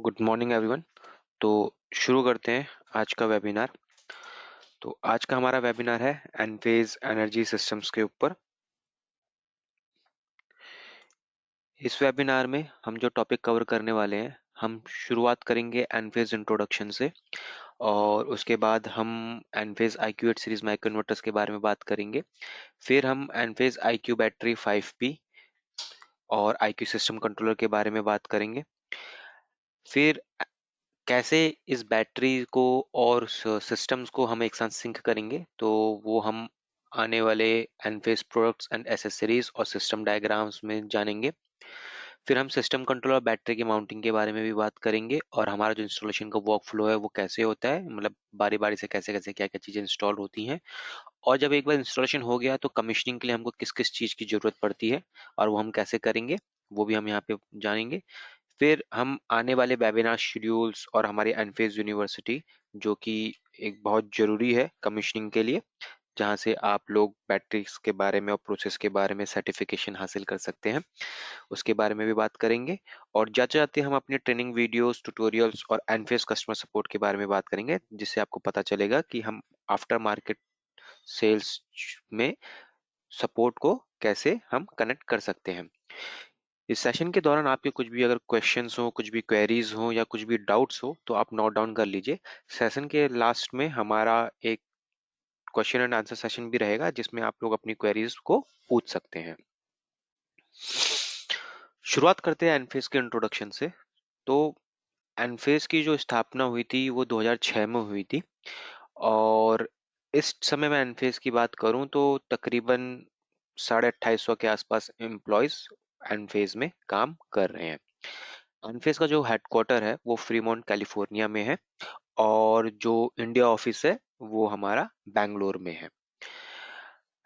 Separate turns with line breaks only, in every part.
Good morning everyone. तो शुरू करते हैं आज का वेबिनार। तो आज का हमारा वेबिनार है एनफेज एनर्जी सिस्टम्स के ऊपर। इस वेबिनार में हम जो टॉपिक कवर करने वाले हैं, हम शुरुआत करेंगे एनफेज इंट्रोडक्शन से, और उसके बाद हम एनफेज IQ 8 सीरीज माइक्रो इन्वर्टर्स के बारे में बात करेंगे। फिर हम एनफेज IQ बैटरी 5P और IQ सिस्टम कंट्रोलर के बारे में बात करेंगे। फिर कैसे इस बैटरी को और सिस्टम्स को हम एक साथ सिंक करेंगे, तो वो हम आने वाले एनफेस प्रोडक्ट्स एंड एसेसरीज और सिस्टम डायग्राम्स में जानेंगे। फिर हम सिस्टम कंट्रोल और बैटरी की माउंटिंग के बारे में भी बात करेंगे, और हमारा जो इंस्टॉलेशन का वर्क फ्लो है वो कैसे होता है, मतलब बारी बारी से कैसे कैसे क्या क्या चीज़ें इंस्टॉल होती हैं, और जब एक बार इंस्टॉलेशन हो गया तो कमीशनिंग के लिए हमको किस किस चीज़ की ज़रूरत पड़ती है और वो हम कैसे करेंगे, वो भी हम यहाँ पे जानेंगे। फिर हम आने वाले वेबिनार शेड्यूल्स और हमारी एनफेज यूनिवर्सिटी, जो कि एक बहुत ज़रूरी है कमीशनिंग के लिए, जहाँ से आप लोग बैटरीज के बारे में और प्रोसेस के बारे में सर्टिफिकेशन हासिल कर सकते हैं, उसके बारे में भी बात करेंगे। और जाते जाते हम अपने ट्रेनिंग वीडियोस, ट्यूटोरियल्स और एनफेज कस्टमर सपोर्ट के बारे में बात करेंगे, जिससे आपको पता चलेगा कि हम आफ्टर मार्केट सेल्स में सपोर्ट को कैसे हम कनेक्ट कर सकते हैं। इस सेशन के दौरान आपके कुछ भी अगर क्वेश्चंस हो, कुछ भी क्वेरीज हो या कुछ भी डाउट्स हो, तो आप नोट डाउन कर लीजिए। सेशन के लास्ट में हमारा एक क्वेश्चन एंड आंसर सेशन भी रहेगा, जिसमें आप लोग अपनी क्वेरीज को पूछ सकते हैं। शुरुआत करते हैं एनफेस के इंट्रोडक्शन से। तो एनफेस की जो स्थापना हुई थी वो 2006 में हुई थी, और इस समय मैं एनफेस की बात करूं तो तकरीबन 2850 के आसपास एम्प्लॉयज एनफेस में काम कर रहे हैं। एनफेस का जो हेडक्वार्टर है वो फ्रीमोंट कैलिफोर्निया में है, और जो इंडिया ऑफिस है वो हमारा बैंगलोर में है।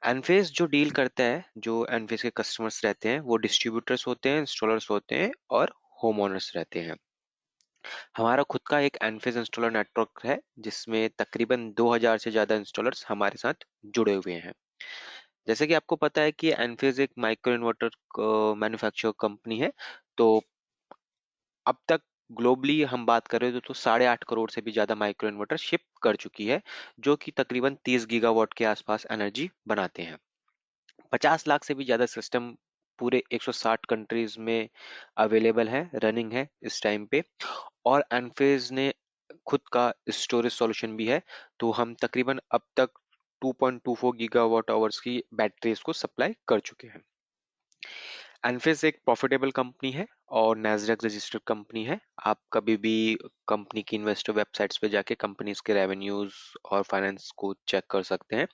एनफेस जो डील करता है, जो एनफेस के कस्टमर्स रहते हैं, वो डिस्ट्रीब्यूटर्स होते हैं, इंस्टॉलर्स होते हैं और होम ओनर्स रहते हैं। हमारा खुद का एक एनफेस इंस्टॉलर नेटवर्क है, जिसमें तकरीबन 2000 से ज़्यादा इंस्टॉलर्स हमारे साथ जुड़े हुए हैं। जैसे कि आपको पता है कि एनफेस एक माइक्रो इन्वर्टर मैन्युफैक्चर कंपनी है। तो अब तक ग्लोबली हम बात करें तो 8.5 करोड़ से भी ज़्यादा माइक्रो इन्वर्टर शिप कर चुकी है, जो कि तकरीबन 30 गीगावाट के आसपास एनर्जी बनाते हैं। 50 लाख से भी ज़्यादा सिस्टम पूरे 160 कंट्रीज में अवेलेबल है, रनिंग है इस टाइम पे। और एनफेज ने खुद का स्टोरेज सॉल्यूशन भी है, तो हम तकरीबन अब तक 2.24 गीगावाट आवर्स की बैटरीज को सप्लाई कर चुके हैं। एनफेस एक प्रॉफिटेबल कंपनी है और नैस्डैक रजिस्टर्ड कंपनी है। आप कभी भी कंपनी की इन्वेस्टर वेबसाइट्स पे जाके कंपनीज के रेवेन्यूज और फाइनेंस को चेक कर सकते हैं।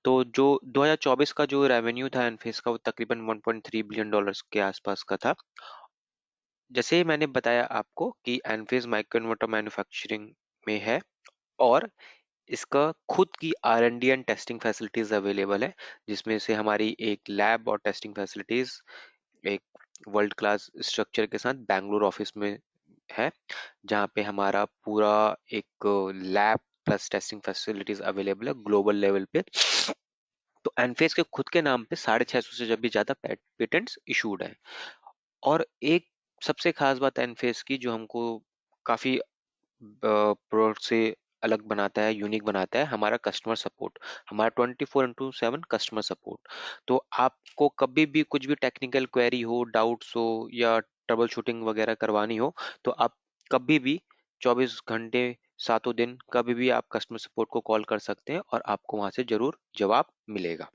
तो जो 2024 का जो रेवेन्यू था एनफेस का, वो तकरीबन 1.3 बिलियन डॉलर्स के आसपास का था। जैसे मैंने बताया आपको कि एनफेस माइक्रो इन्वर्टर मैन्युफैक्चरिंग में है, और इसका खुद की R&D and testing facilities available है, जिसमें से हमारी एक लैब और टेस्टिंग फैसिलिटीज एक वर्ल्ड क्लास स्ट्रक्चर के साथ बैंगलोर ऑफिस में है, जहाँ पे हमारा पूरा एक lab plus testing facilities available है ग्लोबल लेवल पे। तो एनफेस के खुद के नाम पे 650 से जब भी ज्यादा पेटेंट्स इशूड है। और एक सबसे खास बात एनफेस की जो हमको काफी प्रोडक्ट से अलग बनाता है, यूनिक बनाता है, हमारा कस्टमर सपोर्ट, हमारा 24/7 कस्टमर सपोर्ट। तो आपको कभी भी कुछ भी टेक्निकल क्वेरी हो, डाउट्स हो या ट्रबल शूटिंग वगैरह करवानी हो, तो आप कभी भी 24 घंटे 7 दिन कभी भी आप कस्टमर सपोर्ट को कॉल कर सकते हैं, और आपको वहां से जरूर जवाब मिलेगा।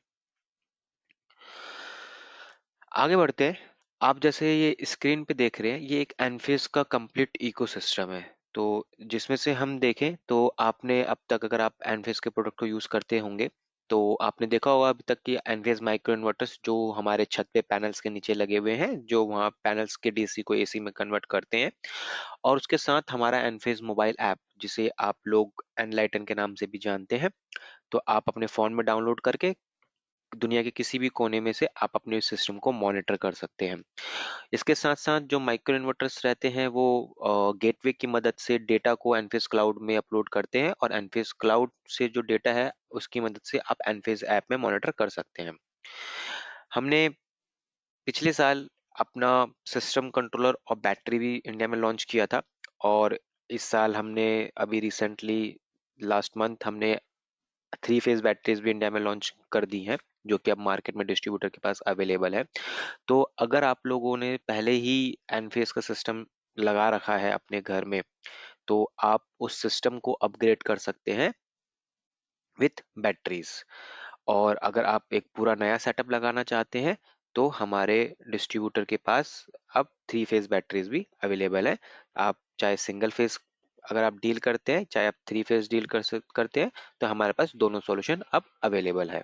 आगे बढ़ते हैं। आप जैसे ये स्क्रीन पे देख रहे हैं, ये एक एनफेस का कंप्लीट इकोसिस्टम है। तो जिसमें से हम देखें तो आपने अब तक, अगर आप एनफेस के प्रोडक्ट को यूज करते होंगे, तो आपने देखा होगा अभी तक कि एनफेस माइक्रो इन्वर्टर्स जो हमारे छत पे पैनल्स के नीचे लगे हुए हैं, जो वहाँ पैनल्स के डीसी को एसी में कन्वर्ट करते हैं। और उसके साथ हमारा एनफेस मोबाइल ऐप, जिसे आप लोग एनलाइटन के नाम से भी जानते हैं, तो आप अपने फोन में डाउनलोड करके दुनिया के किसी भी कोने में से आप अपने सिस्टम को मॉनिटर कर सकते हैं। इसके साथ साथ जो माइक्रो इन्वर्टर्स रहते हैं, वो गेटवे की मदद से डेटा को एनफेस क्लाउड में अपलोड करते हैं, और एनफेस क्लाउड से जो डेटा है उसकी मदद से आप एनफेस ऐप में मॉनिटर कर सकते हैं। हमने पिछले साल अपना सिस्टम कंट्रोलर और बैटरी भी इंडिया में लॉन्च किया था। और इस साल हमने अभी रिसेंटली लास्ट मंथ हमने 3 फेज बैटरीज भी इंडिया में लॉन्च कर दी हैं, जो कि अब मार्केट में डिस्ट्रीब्यूटर के पास अवेलेबल है। तो अगर आप लोगों ने पहले ही एनफेस का सिस्टम लगा रखा है अपने घर में, तो आप उस सिस्टम को अपग्रेड कर सकते हैं विथ बैटरीज। और अगर आप एक पूरा नया सेटअप लगाना चाहते हैं, तो हमारे डिस्ट्रीब्यूटर के पास अब 3 फेज बैटरीज भी अवेलेबल है। आप चाहे सिंगल फेज अगर आप डील करते हैं, चाहे आप 3 फेज डील करते हैं, तो हमारे पास दोनों सॉल्यूशन अब अवेलेबल है।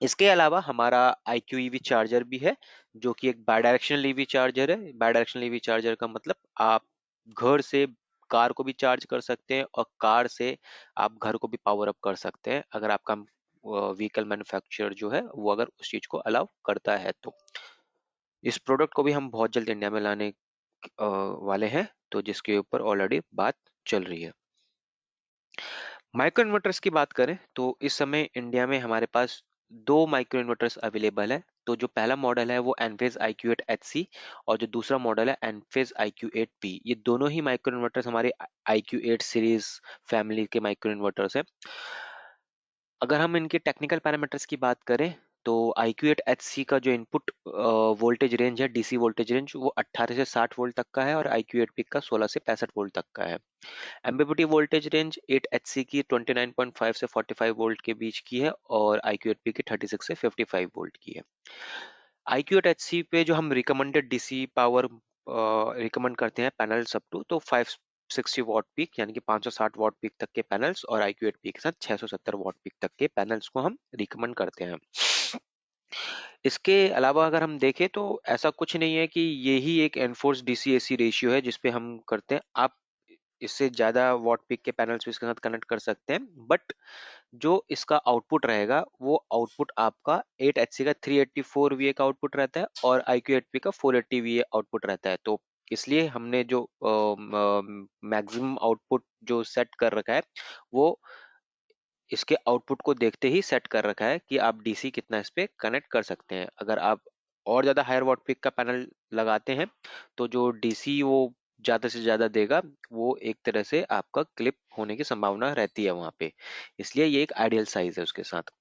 इसके अलावा हमारा IQ EV चार्जर भी है, जो कि एक बाई डायरेक्शनल ईवी चार्जर है। बाई डायरेक्शनल ईवी चार्जर का मतलब आप घर से कार को भी चार्ज कर सकते हैं और कार से आप घर को भी पावर अप कर सकते हैं, अगर आपका व्हीकल मैन्युफैक्चरर जो है वो अगर उस चीज को अलाउ करता है तो। इस प्रोडक्ट को भी हम बहुत जल्द इंडिया में लाने वाले हैं, तो जिसके ऊपर ऑलरेडी बात चल रही है। माइक्रो इन्वर्टर्स की बात करें तो इस समय इंडिया में हमारे पास दो माइक्रो इन्वर्टर्स अवेलेबल है। तो जो पहला मॉडल है वो एनफेज IQ8HC, और जो दूसरा मॉडल है एनफेज IQ8P। ये दोनों ही माइक्रो इन्वर्टर्स हमारे IQ8 सीरीज फैमिली के माइक्रो इन्वर्टर्स हैं। अगर हम इनके टेक्निकल पैरामीटर्स की बात करें, तो IQ8HC का जो इनपुट वोल्टेज रेंज है, DC वोल्टेज रेंज, वो 18 से 60 वोल्ट तक का है, और IQ8P का 16 से 65 वोल्ट तक का है। एमपीपीटी वोल्टेज रेंज 8HC की 29.5 से 45 वोल्ट के बीच की है, और IQ8P की 36 से 55 वोल्ट की है। IQ8HC पे जो हम रिकमेंडेड डीसी पावर रिकमेंड करते हैं पैनल्स अप टू, तो 560 वॉट पीक यानी कि 560 वॉट पीक तक के पैनल्स, और IQ8P के साथ 670 वॉट पीक तक के पैनल्स को हम रिकमेंड करते हैं। इसके अलावा अगर हम देखें तो ऐसा कुछ नहीं है कि ये ही एक एनफोर्स डीसी एसी रेशियो है जिसपे हम करते हैं। आप इससे ज्यादा वॉट पीक के पैनल्स भी इसके साथ कनेक्ट कर सकते हैं, बट जो इसका आउटपुट रहेगा वो आउटपुट आपका 8HC का 384 VA का आउटपुट रहता है, और IQ8P का 480 VA आउटपुट रहता है। तो इसलिए हमने जो मैक्सिमम आउटपुट जो सेट कर रखा है, वो इसके आउटपुट को देखते ही सेट कर रखा है कि आप डीसी कितना इस पे कनेक्ट कर सकते हैं। अगर आप और ज्यादा हायर वॉट पिक का पैनल लगाते हैं, तो जो डीसी वो ज्यादा से ज्यादा देगा, वो एक तरह से आपका क्लिप होने की संभावना रहती है वहां पे। इसलिए ये एक आइडियल साइज है उसके साथ।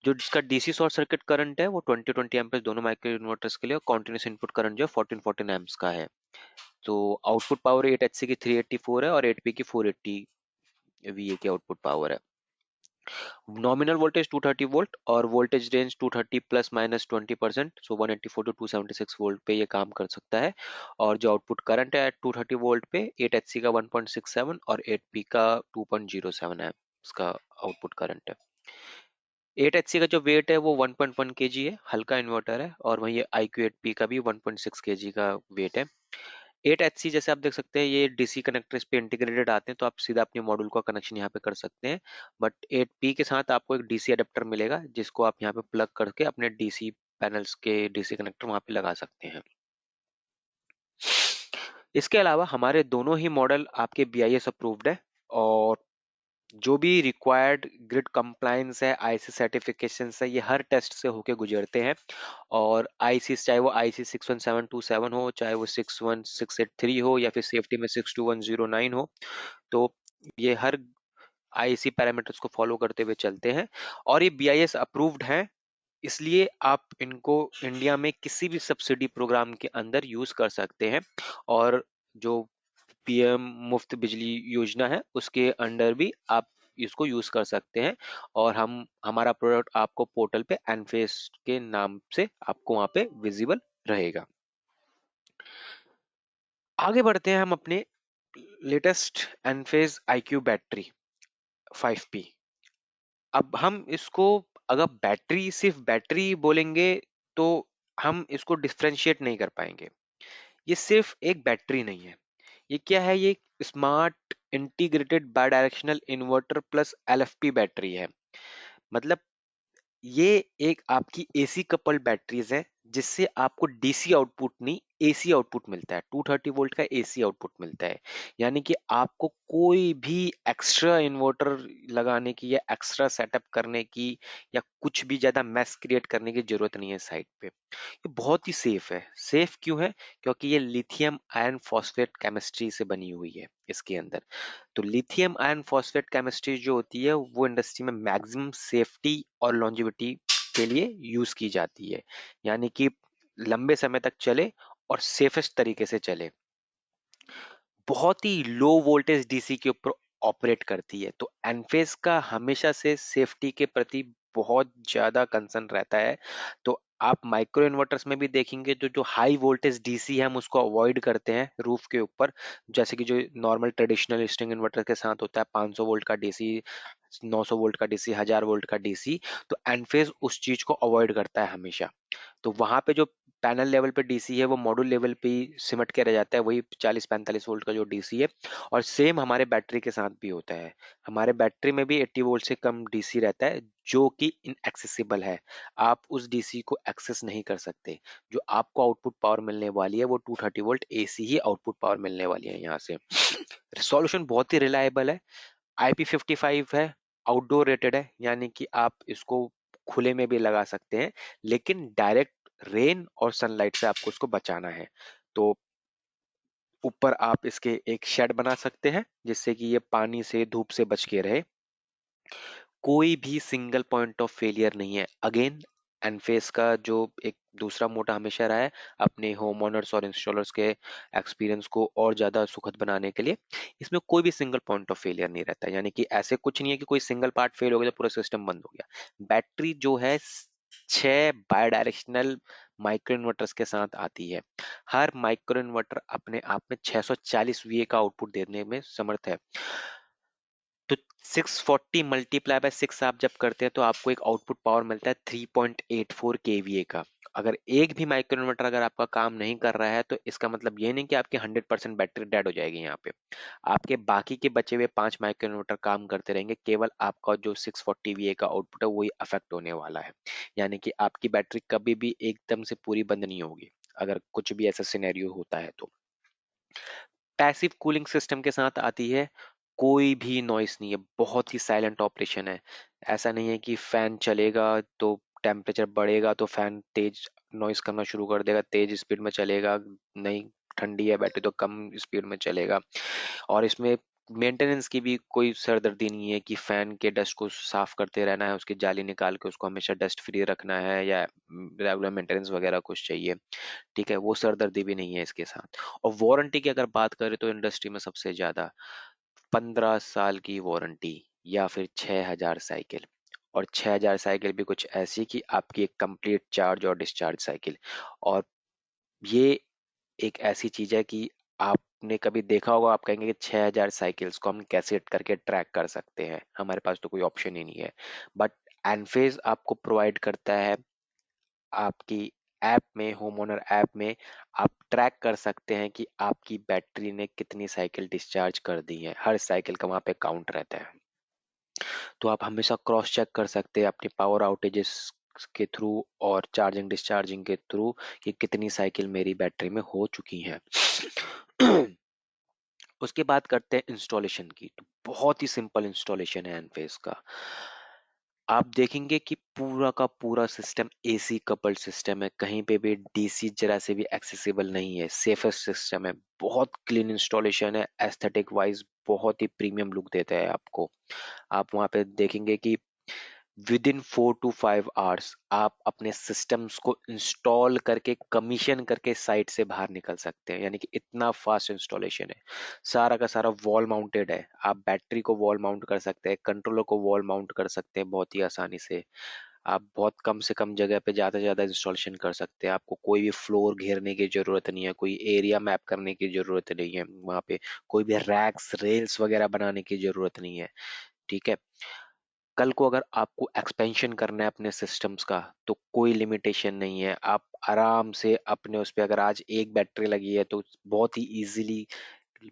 जो जिसका डीसी शॉर्ट सर्किट करंट है वो 2020 एम्पेयर दोनों माइक्रो इन्वर्टर्स के लिए, और कॉन्टिन्यूस इनपुट करंट जो 1414 एम्प्स का है। तो आउटपुट पावर 8HC की 384 है, और 8P की 480 VA की आउटपुट पावर है। नॉमिनल वोल्टेज 230 वोल्ट, और voltage range 230 plus minus 20%, so 184 to 276 volt पे ये काम कर सकता है। और जो आउटपुट करंट है 230 वोल्ट पे 8HC का 1.67 और 8P का 2.07 है इसका आउटपुट करंट है। 8HC का जो वेट है वो 1.1 kg है, हल्का इन्वर्टर है, और वहीं IQ8P का भी 1.6 kg का वेट है। 8HC जैसे आप देख सकते हैं ये डीसी कनेक्टर इस पे इंटीग्रेटेड आते हैं, तो आप सीधा अपने मॉड्यूल का कनेक्शन यहाँ पे कर सकते हैं। बट 8P के साथ आपको एक डीसी अडेप्टर मिलेगा, जिसको आप यहाँ पे प्लग करके अपने डीसी पैनल्स के डीसी कनेक्टर वहाँ पे लगा सकते हैं। इसके अलावा हमारे दोनों ही मॉडल आपके BIS अप्रूव्ड है, और जो भी रिक्वायर्ड ग्रिड कंप्लायंस है, आईसी सर्टिफिकेशन है, ये हर टेस्ट से होके गुजरते हैं। और आईसी चाहे वो IC 61727 हो, चाहे वो 61683 हो, या फिर सेफ्टी में 62109 हो, तो ये हर आईसी पैरामीटर्स को फॉलो करते हुए चलते हैं। और ये BIS अप्रूव्ड है, इसलिए आप इनको इंडिया में किसी भी सब्सिडी प्रोग्राम के अंदर यूज कर सकते हैं। और जो PM मुफ्त बिजली योजना है उसके अंडर भी आप इसको यूज कर सकते हैं। और हम हमारा प्रोडक्ट आपको पोर्टल पे एनफेस के नाम से आपको वहां पे विजिबल रहेगा। आगे बढ़ते हैं हम अपने लेटेस्ट एनफेस IQ बैटरी 5P। अब हम इसको अगर बैटरी सिर्फ बैटरी बोलेंगे तो हम इसको डिफरेंशिएट नहीं कर पाएंगे। ये सिर्फ एक बैटरी नहीं है, ये क्या है, ये smart integrated by directional inverter plus LFP battery है। मतलब ये एक आपकी AC कपल बैटरीज है, जिससे आपको डीसी आउटपुट नहीं, एसी आउटपुट मिलता है। 230 वोल्ट का एसी आउटपुट मिलता है। यानी कि आपको कोई भी एक्स्ट्रा इन्वर्टर लगाने की या एक्स्ट्रा सेटअप करने की या कुछ भी ज्यादा मैस क्रिएट करने की जरूरत नहीं है साइड पे। ये बहुत ही सेफ है। सेफ क्यों है? क्योंकि ये लिथियम आयरन फॉस्फेट केमिस्ट्री से बनी हुई है इसके अंदर। तो लिथियम आयरन फॉस्फेट केमिस्ट्री जो होती है वो इंडस्ट्री में मैक्सिमम सेफ्टी और लॉन्जिविटी के लिए यूज की जाती है। यानी कि लंबे समय तक चले और सेफेस्ट तरीके से चले। बहुत ही लो वोल्टेज डीसी के ऊपर ऑपरेट करती है। तो एनफेस का हमेशा से सेफ्टी के प्रति बहुत ज्यादा कंसर्न रहता है। तो आप माइक्रो इन्वर्टर्स में भी देखेंगे तो जो हाई वोल्टेज डीसी है हम उसको अवॉइड करते हैं रूफ के ऊपर। जैसे कि जो नॉर्मल ट्रेडिशनल स्ट्रिंग इन्वर्टर के साथ होता है 500 वोल्ट का डीसी, 900 वोल्ट का डीसी, 1000 वोल्ट का डीसी। तो एनफेस उस चीज को अवॉइड करता है हमेशा। तो वहां पे जो पैनल लेवल पे डीसी है वो मॉड्यूल लेवल पे ही सिमट के रह जाता है, वही 40-45 वोल्ट का जो डीसी है। और सेम हमारे बैटरी के साथ भी होता है। हमारे बैटरी में भी 80 वोल्ट से कम डीसी रहता है जो कि इनएक्सेसिबल है। आप उस डीसी को एक्सेस नहीं कर सकते। जो आपको आउटपुट पावर मिलने वाली है वो 230 वोल्ट एसी ही आउटपुट पावर मिलने वाली है यहाँ से। सॉल्यूशन बहुत ही रिलायबल है। IP55 है, आउटडोर रेटेड है, यानी कि आप इसको खुले में भी लगा सकते हैं, लेकिन डायरेक्ट रेन और सनलाइट से आपको उसको बचाना है। तो ऊपर आप इसके एक शेड बना सकते हैं जिससे कि ये पानी से धूप से बच के रहे। कोई भी सिंगल पॉइंट ऑफ फेलियर नहीं है। अगेन एनफेस का जो एक दूसरा मोटा हमेशा रहा है अपने होम ओनर्स और इंस्टॉलर्स के एक्सपीरियंस को और ज्यादा सुखद बनाने के लिए, इसमें कोई भी सिंगल पॉइंट ऑफ फेलियर नहीं रहता। यानी कि ऐसे कुछ नहीं है कि कोई सिंगल पार्ट फेल हो गया तो पूरा सिस्टम बंद हो गया। बैटरी जो है 6 बाय डायरेक्शनल माइक्रो इन्वर्टर्स के साथ आती है। हर माइक्रो इन्वर्टर अपने आप में 640 वीए का आउटपुट देने में समर्थ है। तो 640 मल्टीप्लाई बाय 6 आप जब करते हैं तो आपको एक आउटपुट पावर मिलता है 3.84 केवीए का। अगर एक भी माइक्रो इन्वर्टर अगर आपका काम नहीं कर रहा है तो इसका मतलब ये नहीं कि आपकी 100% बैटरी डेड हो जाएगी। यहाँ पे आपके बाकी के बचे हुए 5 माइक्रो इन्वर्टर काम करते रहेंगे। केवल आपका जो 640 वीए का आउटपुट है वही अफेक्ट होने वाला है। यानी कि आपकी बैटरी कभी भी एकदम से पूरी बंद नहीं होगी अगर कुछ भी ऐसा सिनेरियो होता है तो। पैसिव कूलिंग सिस्टम के साथ आती है। कोई भी नॉइस नहीं है, बहुत ही साइलेंट ऑपरेशन है। ऐसा नहीं है कि फैन चलेगा तो टेम्परेचर बढ़ेगा तो फैन तेज नॉइस करना शुरू कर देगा, तेज स्पीड में चलेगा। नहीं, ठंडी है बैटरी तो कम स्पीड में चलेगा। और इसमें मेंटेनेंस की भी कोई सरदर्दी नहीं है कि फैन के डस्ट को साफ करते रहना है, उसकी जाली निकाल के उसको हमेशा डस्ट फ्री रखना है, या रेगुलर मेंटेनेंस वगैरह कुछ चाहिए। ठीक है, वो सरदर्दी भी नहीं है इसके साथ। और वारंटी की अगर बात करें तो इंडस्ट्री में सबसे ज्यादा 15 साल की वारंटी या फिर 6,000 साइकिल। और 6,000 साइकिल भी कुछ ऐसी कि आपकी एक कंप्लीट चार्ज और डिस्चार्ज साइकिल। और ये एक ऐसी चीज है कि आपने कभी देखा होगा, आप कहेंगे कि 6,000 साइकिल्स को हम कैसे करके ट्रैक कर सकते हैं, हमारे पास तो कोई ऑप्शन ही नहीं है। बट एनफेज आपको प्रोवाइड करता है। आपकी ऐप में, होम ओनर ऐप में आप ट्रैक कर सकते हैं कि आपकी बैटरी ने कितनी साइकिल डिस्चार्ज कर दी है। हर साइकिल का वहां पे काउंट रहता है। तो आप हमेशा क्रॉस चेक कर सकते हैं अपनी पावर आउटेजेस के थ्रू और चार्जिंग डिस्चार्जिंग के थ्रू कि कितनी साइकिल मेरी बैटरी में हो चुकी हैं। उसके बाद करते हैं इंस्टॉलेशन की। तो बहुत ही सिंपल इंस्टॉलेशन है एनफेस का। आप देखेंगे कि पूरा का पूरा सिस्टम एसी कपल्ड सिस्टम है, कहीं पे भी डीसी जरा से भी एक्सेसिबल नहीं है, सेफेस्ट सिस्टम है। बहुत क्लीन इंस्टॉलेशन है, एस्थेटिक वाइज बहुत ही प्रीमियम लुक देता है आपको। आप वहां पे देखेंगे कि विद इन 4 to 5 आवर्स आप अपने सिस्टम्स को इंस्टॉल करके कमीशन करके साइट से बाहर निकल सकते हैं। यानी कि इतना फास्ट इंस्टॉलेशन है। सारा का सारा वॉल माउंटेड है। आप बैटरी को वॉल माउंट कर सकते हैं, कंट्रोलर को वॉल माउंट कर सकते हैं बहुत ही आसानी से। आप बहुत कम से कम जगह पे ज्यादा से ज्यादा इंस्टॉलेशन कर सकते हैं। आपको कोई भी फ्लोर घेरने की जरूरत नहीं है, कोई एरिया मैप करने की जरूरत नहीं है, वहां पे कोई भी रैक्स रेल्स वगैरह बनाने की जरूरत नहीं है। ठीक है। कल को अगर आपको एक्सपेंशन करना है अपने सिस्टम्स का तो कोई लिमिटेशन नहीं है। आप आराम से अपने उस पे, अगर आज एक बैटरी लगी है तो बहुत ही इजीली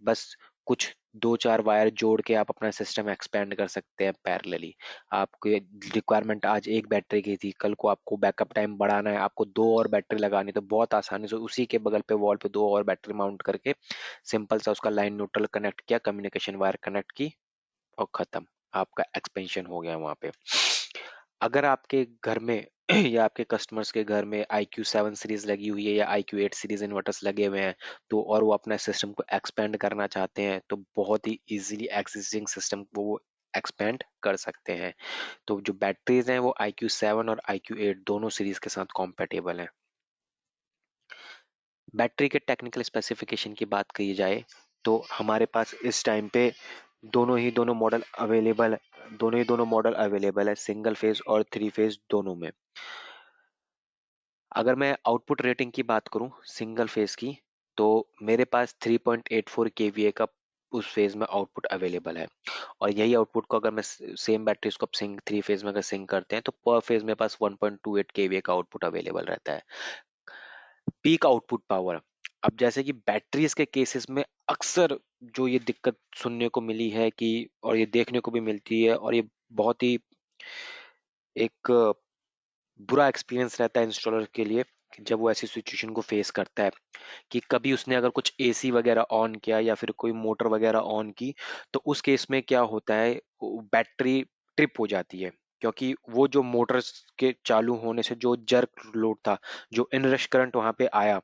बस कुछ दो चार वायर जोड़ के आप अपना सिस्टम एक्सपेंड कर सकते हैं पैरेलली। आपकी रिक्वायरमेंट आज एक बैटरी की थी, कल को आपको बैकअप टाइम बढ़ाना है, आपको दो और बैटरी लगानी, तो बहुत आसानी से उसी के बगल पे वॉल पे दो और बैटरी माउंट करके सिंपल सा उसका लाइन न्यूट्रल कनेक्ट किया, कम्युनिकेशन वायर कनेक्ट की और खत्म, आपका एक्सपेंशन हो गया वहां पे। अगर आपके घर में या आपके कस्टमर्स के घर में IQ7 सीरीज लगी हुई है या IQ8 सीरीज इन्वर्टर्स लगे हुए हैं, तो और वो अपना सिस्टम को एक्सपेंड करना चाहते हैं, तो बहुत ही इजीली एग्जिस्टिंग सिस्टम को वो एक्सपेंड कर सकते हैं। तो जो बैटरीज हैं वो IQ7 और IQ8 दोनों सीरीज के साथ कॉम्पेटेबल हैं। बैटरी के टेक्निकल स्पेसिफिकेशन की बात की जाए तो हमारे पास इस टाइम पे दोनों मॉडल अवेलेबल है, दोनों मॉडल अवेलेबल है, सिंगल फेज और थ्री फेज दोनों में। अगर मैं आउटपुट रेटिंग की बात करूं सिंगल फेज की, तो मेरे पास 3.84 kVA का उस फेज में आउटपुट अवेलेबल है। और यही आउटपुट को अगर मैं सेम बैटरी को सिंग थ्री फेज में अगर सिंक करते हैं तो पर फेज मेरे पास 1.28 kVA का आउटपुट अवेलेबल रहता है। पीक आउटपुट पावर, अब जैसे कि बैटरीज के केसेस में अक्सर जो ये दिक्कत सुनने को मिली है कि, और ये देखने को भी मिलती है, और ये बहुत ही एक बुरा एक्सपीरियंस रहता है इंस्टॉलर के लिए कि जब वो ऐसी सिचुएशन को फेस करता है कि कभी उसने अगर कुछ एसी वगैरह ऑन किया या फिर कोई मोटर वगैरह ऑन की, तो उस केस में क्या होता है, बैटरी ट्रिप हो जाती है, क्योंकि वो जो मोटर्स के चालू होने से जो जर्क लोड था, जो इनरश करंट वहां पे आया,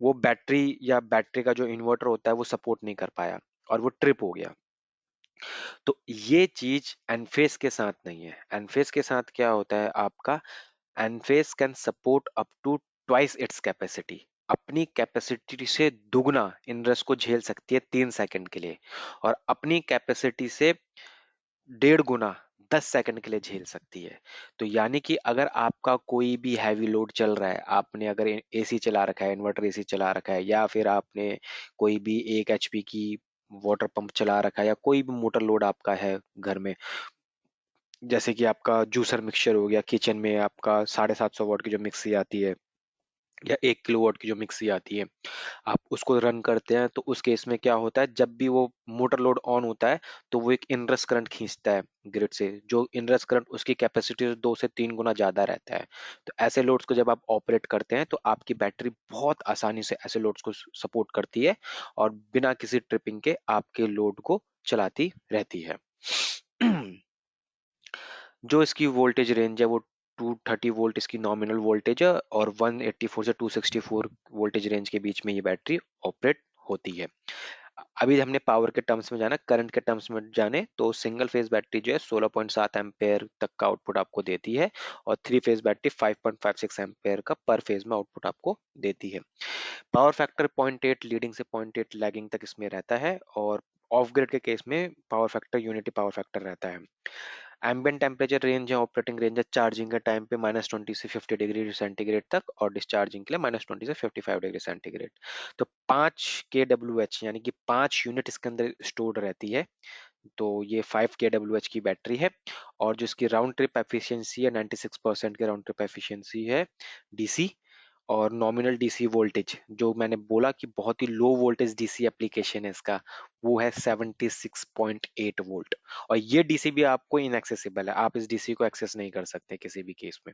वो बैटरी या बैटरी का जो इन्वर्टर होता है वो सपोर्ट नहीं कर पाया और वो ट्रिप हो गया। तो ये चीज एनफेस के साथ नहीं है। एनफेस के साथ क्या होता है आपका, Enphase can support up to twice its capacity, अपनी कैपेसिटी से दुगना इनरस को झेल सकती है 3 सेकंड के लिए, और अपनी कैपेसिटी से 1.5 गुना 10 सेकंड के लिए झेल सकती है। तो यानी कि अगर आपका कोई भी हैवी लोड चल रहा है, आपने अगर एसी चला रखा है, इन्वर्टर एसी चला रखा है, या फिर आपने कोई भी 1 HP की वाटर पंप चला रखा है, या कोई भी मोटर लोड आपका है घर में, जैसे कि आपका जूसर मिक्सचर हो गया, किचन में आपका 750 वॉट की जो मिक्सी आती है या 1 किलोवाट की जो मिक्सी आती है, आप उसको रन करते हैं, तो उस केस में क्या होता है, जब भी वो मोटर लोड ऑन होता है तो वो एक इनरस करंट खींचता है ग्रिड से, जो इनरस करंट उसकी कैपेसिटी से 2 से 3 गुना ज्यादा रहता है। तो ऐसे लोड्स को जब आप ऑपरेट करते हैं तो आपकी बैटरी बहुत आसानी से ऐसे लोड्स को सपोर्ट करती है और बिना किसी ट्रिपिंग के आपके लोड को चलाती रहती है। जो इसकी वोल्टेज रेंज है वो 230 वोल्ट इसकी नॉमिनल वोल्टेज है, और 184 से 264 वोल्टेज रेंज के बीच में ये बैटरी ऑपरेट होती है। अभी हमने पावर के टर्म्स में जाना, करंट के टर्म्स में जाने तो सिंगल फेज बैटरी जो है 16.7 एम्पेयर तक का आउटपुट आपको देती है, और थ्री फेज बैटरी 5.56 एम्पेयर का पर फेज में आउटपुट आपको देती है। पावर फैक्टर 0.8 लीडिंग से 0.8 लैगिंग तक इसमें रहता है, और ऑफ ग्रिड के केस में power factor unity power factor रहता है। एम्बिएंट टेम्परेचर रेंज है, ऑपरेटिंग रेंज है चार्जिंग के टाइम पे -20 से 50 डिग्री सेंटीग्रेड तक, और डिस्चार्जिंग के लिए -20 से 55 डिग्री सेंटीग्रेड। तो 5 kWh यानी कि 5 यूनिट इसके अंदर स्टोर्ड रहती है। तो ये 5 kWh की बैटरी है, और जो इसकी राउंड ट्रिप एफिशिएंसी है 96% की राउंड ट्रिप एफिशिएंसी है डीसी। और नॉमिनल डीसी वोल्टेज जो मैंने बोला कि बहुत ही लो वोल्टेज डीसी एप्लीकेशन है इसका, वो है 76.8 वोल्ट। और ये डीसी भी आपको इनएक्सेसिबल है, आप इस डीसी को एक्सेस नहीं कर सकते किसी भी केस में।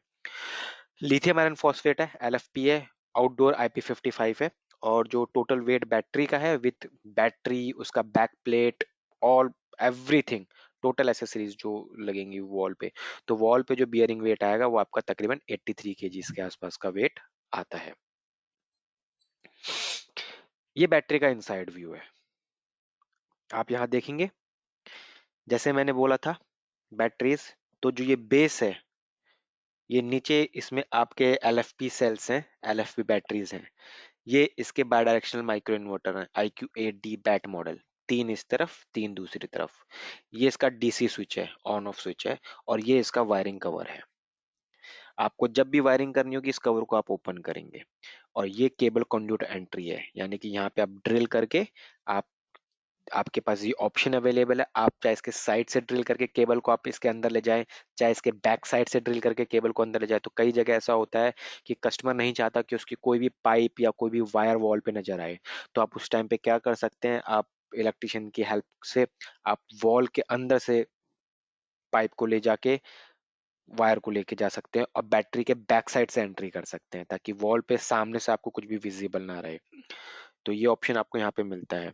लिथियम आयरन फॉस्फेट है, LFP है, आउटडोर IP55 है, और जो टोटल वेट बैटरी का है विथ बैटरी, उसका back plate, all everything, total accessories जो लगेंगी वॉल पे, तो वॉल पे जो बियरिंग वेट आएगा वो आपका तकरीबन 83 kg के आसपास का वेट आता है। ये बैटरी का इनसाइड व्यू है। आप यहाँ देखेंगे, जैसे मैंने बोला था बैटरीज, तो जो ये बेस है, ये नीचे इसमें आपके LFP सेल्स हैं, LFP बैटरीज हैं। ये इसके बाय डायरेक्शनल माइक्रो इन्वर्टर हैं, IQ8D बैट मॉडल, 3 इस तरफ 3 दूसरी तरफ। ये इसका डीसी स्विच है, ऑन ऑफ स्विच है, और ये इसका वायरिंग कवर है। आपको जब भी वायरिंग करनी होगी इस कवर को आप ओपन करेंगे, और ये केबल कंड्यूट एंट्री है, यानी कि यहाँ पे आप ड्रिल करके, आप आपके पास ये ऑप्शन अवेलेबल है, आप चाहे इसके साइड से ड्रिल करके केबल को आप इसके अंदर ले जाएं, चाहे इसके बैक साइड से ड्रिल करके केबल को अंदर ले जाए। तो कई जगह ऐसा होता है कि कस्टमर नहीं चाहता कि उसकी कोई भी पाइप या कोई भी वायर वॉल पे नजर आए, तो आप उस टाइम पे क्या कर सकते हैं, आप इलेक्ट्रिशियन की हेल्प से आप वॉल के अंदर से पाइप को ले जाके वायर को लेके जा सकते हैं और बैटरी के बैक साइड से एंट्री कर सकते हैं, ताकि वॉल पे सामने से आपको कुछ भी विजिबल ना रहे। तो ये ऑप्शन आपको यहाँ पे मिलता है।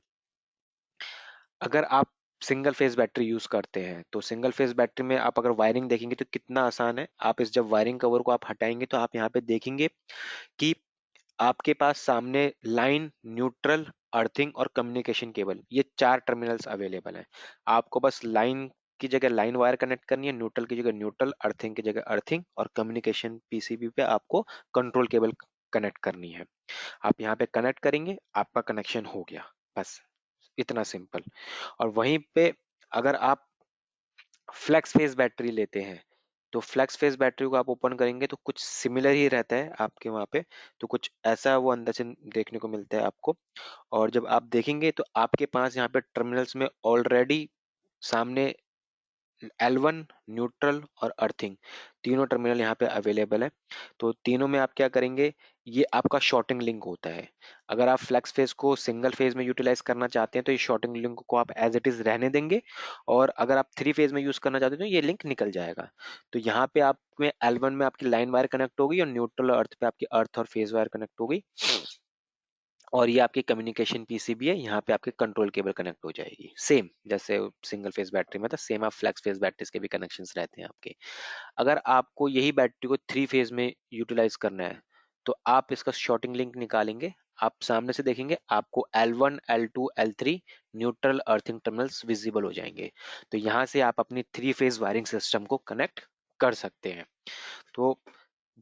अगर आप सिंगल फेज बैटरी यूज करते हैं तो सिंगल फेज बैटरी में आप अगर वायरिंग देखेंगे तो कितना आसान है। आप इस जब वायरिंग कवर को आप हटाएंगे तो आप यहाँ पे देखेंगे कि आपके पास सामने लाइन, न्यूट्रल, अर्थिंग और कम्युनिकेशन केबल, ये 4 टर्मिनल्स अवेलेबल हैं। आपको बस लाइन की जगह लाइन वायर कनेक्ट करनी है, न्यूट्रल की जगह न्यूट्रल, अर्थिंग की जगह अर्थिंग और कम्युनिकेशन पीसीबी पे आपको कंट्रोल केबल कनेक्ट करनी है। आप यहाँ पे कनेक्ट करेंगे, आपका कनेक्शन हो गया, बस इतना सिंपल। और वहीं पे अगर आप फ्लेक्स फेज बैटरी लेते हैं तो फ्लेक्स फेज बैटरी को आप ओपन करेंगे तो कुछ सिमिलर ही रहता है आपके वहां पे। तो कुछ ऐसा वो अंदर से देखने को मिलता है आपको। और जब आप देखेंगे तो आपके पास यहाँ पे टर्मिनल्स में ऑलरेडी सामने L1, न्यूट्रल और अर्थिंग, तीनों टर्मिनल यहाँ पे अवेलेबल है। तो तीनों में आप क्या करेंगे, ये आपका शॉर्टिंग लिंक होता है। अगर आप फ्लेक्स फेज को सिंगल फेज में यूटिलाइज करना चाहते हैं तो ये शॉर्टिंग लिंक को आप एज इट इज रहने देंगे, और अगर आप थ्री फेज में यूज करना चाहते हैं तो ये लिंक निकल जाएगा। तो यहाँ पे आप में L1 में आपकी लाइन वायर कनेक्ट होगी और न्यूट्रल और अर्थ पे आपकी अर्थ और फेज वायर कनेक्ट होगी। और ये आपकी कम्युनिकेशन पीसीबी है, यहाँ पे आपके कंट्रोल केबल कनेक्ट हो जाएगी, सेम जैसे सिंगल फेज बैटरी में था, सेम आप फ्लेक्स फेज बैटरीज के भी कनेक्शंस रहते हैं आपके। अगर आपको यही बैटरी को थ्री फेज में यूटिलाइज करना है तो आप इसका शॉर्टिंग लिंक निकालेंगे। आप सामने से देखेंगे आपको L1, L2, L3 neutral earthing terminals visible हो जाएंगे। तो यहाँ से आप अपनी थ्री फेज वायरिंग सिस्टम को कनेक्ट कर सकते हैं। तो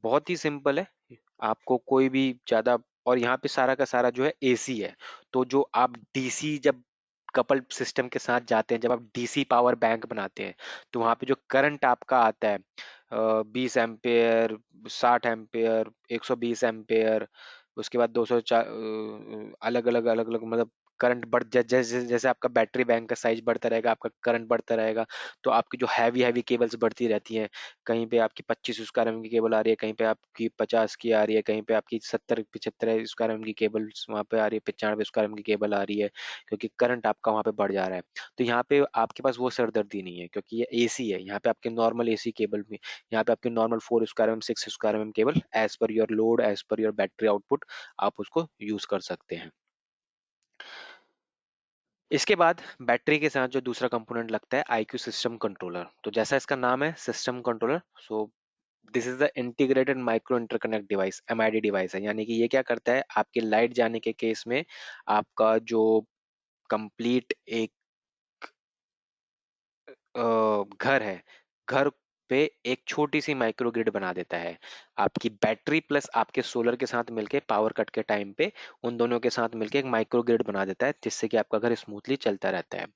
बहुत ही सिंपल है, आपको कोई भी ज्यादा, और यहाँ पे सारा का सारा जो है एसी है। तो जो आप डीसी जब कपल्ड सिस्टम के साथ जाते हैं, जब आप डीसी पावर बैंक बनाते हैं तो वहां पे जो करंट आपका आता है 20 एम्पेयर, 60 एम्पेयर, 120 एम्पेयर, उसके बाद 200, अलग अलग मतलब करंट बढ़ जैसे जैसे आपका बैटरी बैंक का साइज बढ़ता रहेगा आपका करंट बढ़ता रहेगा। तो आपकी जो हैवी हैवी केबल्स बढ़ती रहती हैं, कहीं पे आपकी 25 की केबल आ रही है, कहीं पे आपकी 50 की आ रही है, कहीं पे आपकी 70 75 की केबल वहां पे आ रही है, 95 की केबल आ रही है, क्योंकि करंट आपका वहां पे बढ़ जा रहा है। तो यहाँ पे आपके पास वो सरदर्दी नहीं है, क्योंकि ये एसी है। यहाँ पे आपके नॉर्मल एसी केबल में, यहाँ पे आपके normal 4 square mm 6 square mm cable, as per your load, as per your battery output आप उसको यूज कर सकते हैं। इसके बाद बैटरी के साथ जो दूसरा कंपोनेंट लगता है IQ सिस्टम कंट्रोलर। तो जैसा इसका नाम है system controller, so this is the integrated micro interconnect device, MID device है। यानी कि ये क्या करता है, आपके लाइट जाने के केस में आपका जो कंप्लीट एक घर है, घर पे एक छोटी सी माइक्रो ग्रिड बना देता है। आपकी बैटरी प्लस आपके सोलर के साथ मिलके पावर कट के टाइम पे उन दोनों के साथ मिलके एक माइक्रो ग्रिड बना देता है, जिससे कि आपका घर स्मूथली चलता रहता है।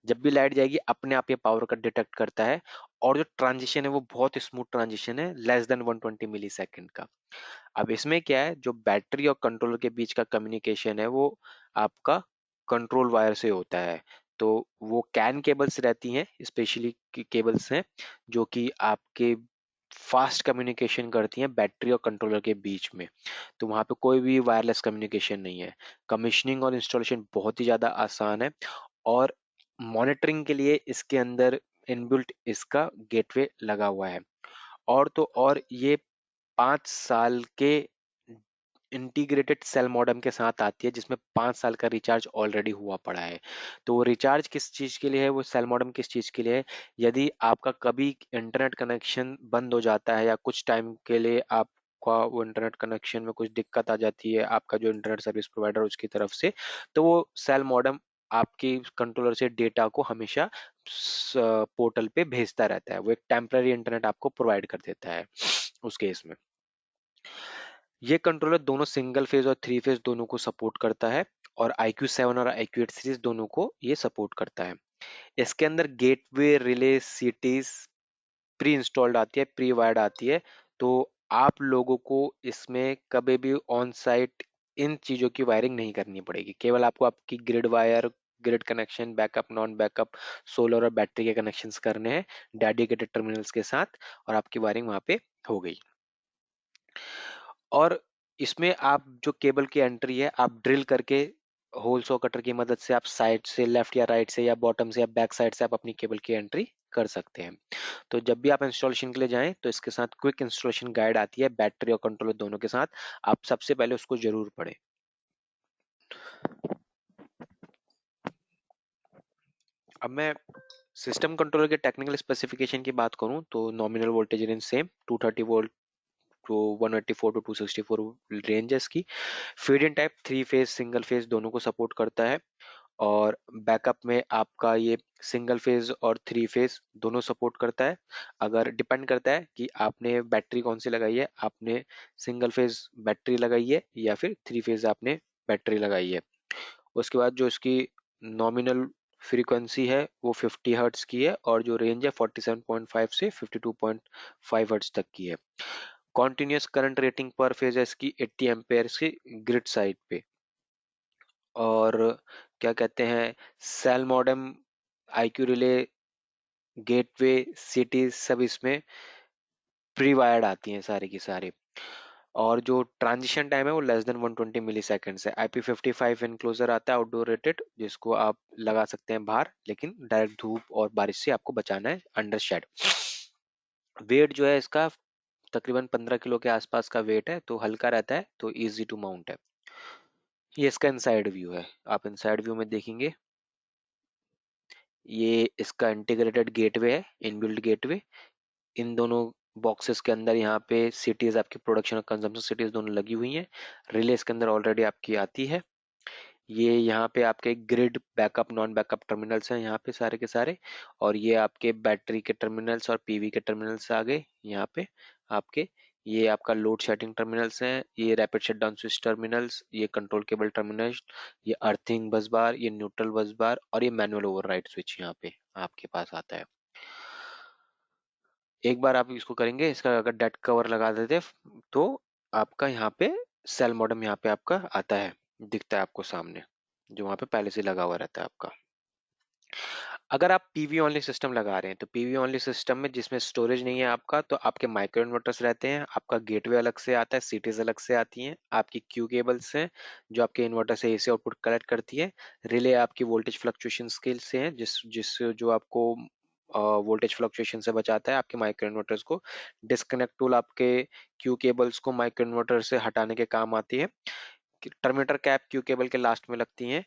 जब भी लाइट जाएगी अपने आप ये पावर कट डिटेक्ट करता है, और जो ट्रांजिशन है वो बहुत स्मूथ ट्रांजिशन है, लेस देन 120 मिली सेकेंड का। अब इसमें क्या है, जो बैटरी और कंट्रोलर के बीच का कम्युनिकेशन है वो आपका कंट्रोल वायर से होता है। तो वो कैन केबल्स रहती हैं, स्पेशली केबल्स हैं जो कि आपके फास्ट कम्युनिकेशन करती हैं बैटरी और कंट्रोलर के बीच में। तो वहाँ पे कोई भी वायरलेस कम्युनिकेशन नहीं है। कमीशनिंग और इंस्टॉलेशन बहुत ही ज़्यादा आसान है, और मॉनिटरिंग के लिए इसके अंदर इनबिल्ट इसका गेटवे लगा हुआ है। और तो और ये 5 साल के इंटीग्रेटेड सेल मॉडेम के साथ आती है, जिसमें 5 साल का रिचार्ज ऑलरेडी हुआ पड़ा है। तो वो रिचार्ज किस चीज़ के लिए है, वो सेल मॉडेम किस चीज़ के लिए है, यदि आपका कभी इंटरनेट कनेक्शन बंद हो जाता है या कुछ टाइम के लिए आपका वो इंटरनेट कनेक्शन में कुछ दिक्कत आ जाती है आपका जो इंटरनेट सर्विस प्रोवाइडर उसकी तरफ से, तो वो सेल मॉडेम आपकी कंट्रोलर से डेटा को हमेशा पोर्टल पे भेजता रहता है। वो एक टेम्पररी इंटरनेट आपको प्रोवाइड कर देता है उस केस में। ये कंट्रोलर दोनों सिंगल फेज और थ्री फेज दोनों को सपोर्ट करता है, और IQ 7 और IQ 8 सीरीज दोनों को ये सपोर्ट करता है। इसके अंदर gateway, relay, cities pre installed आती है, प्री वायर्ड आती है। तो आप लोगों को इसमें कभी भी ऑन साइट इन चीजों की वायरिंग नहीं करनी पड़ेगी। केवल आपको आपकी grid wire, grid connection, backup, non backup, solar और बैटरी के कनेक्शंस करने हैं डेडिकेटेड टर्मिनल्स के साथ, और आपकी वायरिंग वहां पे हो गई। और इसमें आप जो केबल की एंट्री है आप ड्रिल करके होल सॉ कटर की मदद से आप साइड से, लेफ्ट या राइट से या बॉटम से या बैक साइड से आप अपनी केबल की एंट्री कर सकते हैं। तो जब भी आप इंस्टॉलेशन के लिए जाएं तो इसके साथ क्विक इंस्टॉलेशन गाइड आती है, बैटरी और कंट्रोलर दोनों के साथ। आप सबसे पहले उसको जरूर पढ़ें। अब मैं सिस्टम कंट्रोलर के टेक्निकल स्पेसिफिकेशन की बात करूं तो nominal voltage range same 230 volt to 184 to 264 range है इसकी। Feed in type 3 phase single phase दोनों को सपोर्ट करता है। और बैकअप में आपका ये सिंगल फेज और 3 फेज दोनों सपोर्ट करता है। अगर डिपेंड करता है कि आपने बैटरी कौन सी लगाई है, आपने सिंगल फेज बैटरी लगाई है या फिर 3 फेज आपने बैटरी लगाई है। उसके बाद जो इसकी नॉमिनल फ्रीक्वेंसी है वो 50 हर्ट्ज की है और जो रेंज है 47.5 से 52.5 हर्ट्ज तक की है। कॉन्टिन्यूस करंट रेटिंग पर फेज है इसकी 80 एम्पेयर की ग्रिड साइड पे। और क्या कहते हैं, cell modem, IQ relay, gateway, CTs सब इसमें प्री वायर्ड आती हैं सारी की सारी। और जो ट्रांजिशन टाइम है वो लेस देन 120 मिली सेकेंड है। IP55 इनक्लोजर आता है आउटडोर रेटेड, जिसको आप लगा सकते हैं बाहर, लेकिन डायरेक्ट धूप और बारिश से आपको बचाना है अंडर शेड। वेट जो है इसका तकरीबन 15 किलो के आसपास का वेट है, तो हल्का रहता है, तो इजी टू माउंट है। ये इसका इनसाइड व्यू है। आप इनसाइड व्यू में देखेंगे, ये इसका इंटीग्रेटेड गेटवे है, इनबिल्ट गेटवे। इन दोनों बॉक्सेस के अंदर यहाँ पे सिटीज, आपकी प्रोडक्शन और कंजम्पशन सिटीज दोनों लगी हुई हैं। रिले इसके अंदर ऑलरेडी आपकी आती है। ये यहाँ पे आपके grid backup non backup terminals हैं यहाँ पे सारे के सारे। और ये आपके बैटरी के टर्मिनल्स और पीवी के टर्मिनल्स आ गए यहाँ पे आपके। ये आपका लोड शेडिंग टर्मिनल्स हैं, ये रैपिड शटडाउन स्विच टर्मिनल्स, ये कंट्रोल केबल टर्मिनल्स, ये अर्थिंग बस बार, ये न्यूट्रल बस बार और ये मैनुअल ओवरराइड स्विच यहाँ पे आपके पास आता है। एक बार आप इसको करेंगे, इसका अगर डेट कवर लगा देते तो आपका यहाँ पे सेल मॉडेम यहाँ पे आपका आता है, दिखता है आपको सामने, जो वहाँ पे पहले से लगा हुआ रहता है आपका। अगर आप पीवी ओनली सिस्टम लगा रहे हैं तो पीवी ओनली सिस्टम में जिसमें स्टोरेज नहीं है आपका, तो आपके माइक्रो इन्वर्टर्स रहते हैं, आपका गेटवे अलग से आता है, सीटीज अलग से आती हैं, आपकी क्यू केबल्स हैं जो आपके इन्वर्टर से एसी आउटपुट कलेक्ट करती है। रिले आपकी वोल्टेज फ्लक्चुएशन स्केल से है, जिस जिस जो आपको वोल्टेज फ्लक्चुएशन से बचाता है आपके माइक्रो इन्वर्टर्स को। डिस्कनेक्ट टूल आपके क्यू केबल्स को माइक्रो इन्वर्टर से हटाने के काम आती है। टर्मिनेटर कैप क्यू केबल के लास्ट में लगती हैं।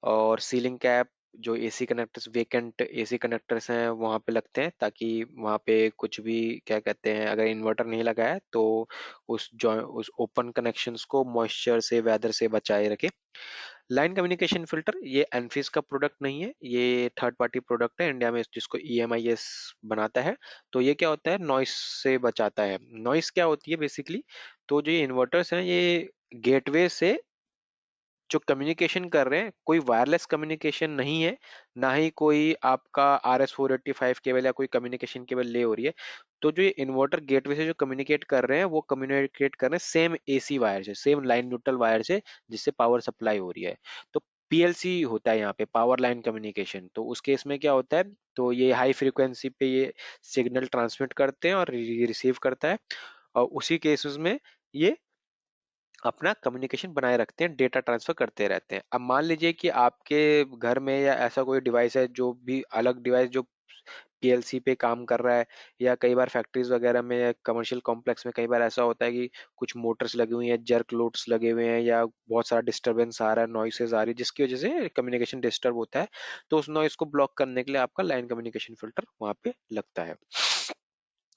और सीलिंग कैप जो AC connectors, vacant AC connectors हैं वहाँ पे लगते हैं, ताकि वहाँ पे कुछ भी, क्या कहते हैं, अगर इन्वर्टर नहीं लगा है तो उस ओपन कनेक्शंस को मॉइस्चर से, वेदर से बचाए रखे। लाइन कम्युनिकेशन फिल्टर ये एनफिस का प्रोडक्ट नहीं है, ये थर्ड पार्टी प्रोडक्ट है इंडिया में, जिसको EMIS बनाता है। तो ये क्या होता है, नॉइस से बचाता है। नॉइस क्या होती है बेसिकली, तो जो ये इन्वर्टर्स हैं ये गेटवे से जो कम्युनिकेशन कर रहे हैं, कोई वायरलेस कम्युनिकेशन नहीं है, ना ही कोई आपका RS485 केबल या कोई कम्युनिकेशन केबल ले हो रही है। तो जो ये इन्वर्टर गेटवे से जो कम्युनिकेट कर रहे हैं वो कम्युनिकेट कर रहे हैं सेम AC वायर से, सेम लाइन न्यूट्रल वायर से, जिससे पावर सप्लाई हो रही है। तो PLC होता है यहाँ पे, पावर लाइन कम्युनिकेशन। तो उस केस में क्या होता है, तो ये हाई फ्रीक्वेंसी पे ये सिग्नल ट्रांसमिट करते हैं और रिसीव करता है। और उसी केसेस में ये अपना कम्युनिकेशन बनाए रखते हैं, डेटा ट्रांसफर करते रहते हैं। अब मान लीजिए कि आपके घर में या ऐसा कोई डिवाइस है, जो भी अलग डिवाइस जो PLC पे काम कर रहा है, या कई बार फैक्ट्रीज वगैरह में या कमर्शियल कॉम्प्लेक्स में कई बार ऐसा होता है कि कुछ मोटर्स लगी हुई हैं, जर्क लोड्स लगे हुए हैं, या बहुत सारा डिस्टरबेंस आ रहा है, नॉइसेज आ रही है, जिसकी वजह से कम्युनिकेशन डिस्टर्ब होता है। तो उस नॉइस को ब्लॉक करने के लिए आपका लाइन कम्युनिकेशन फिल्टर वहां पे लगता है।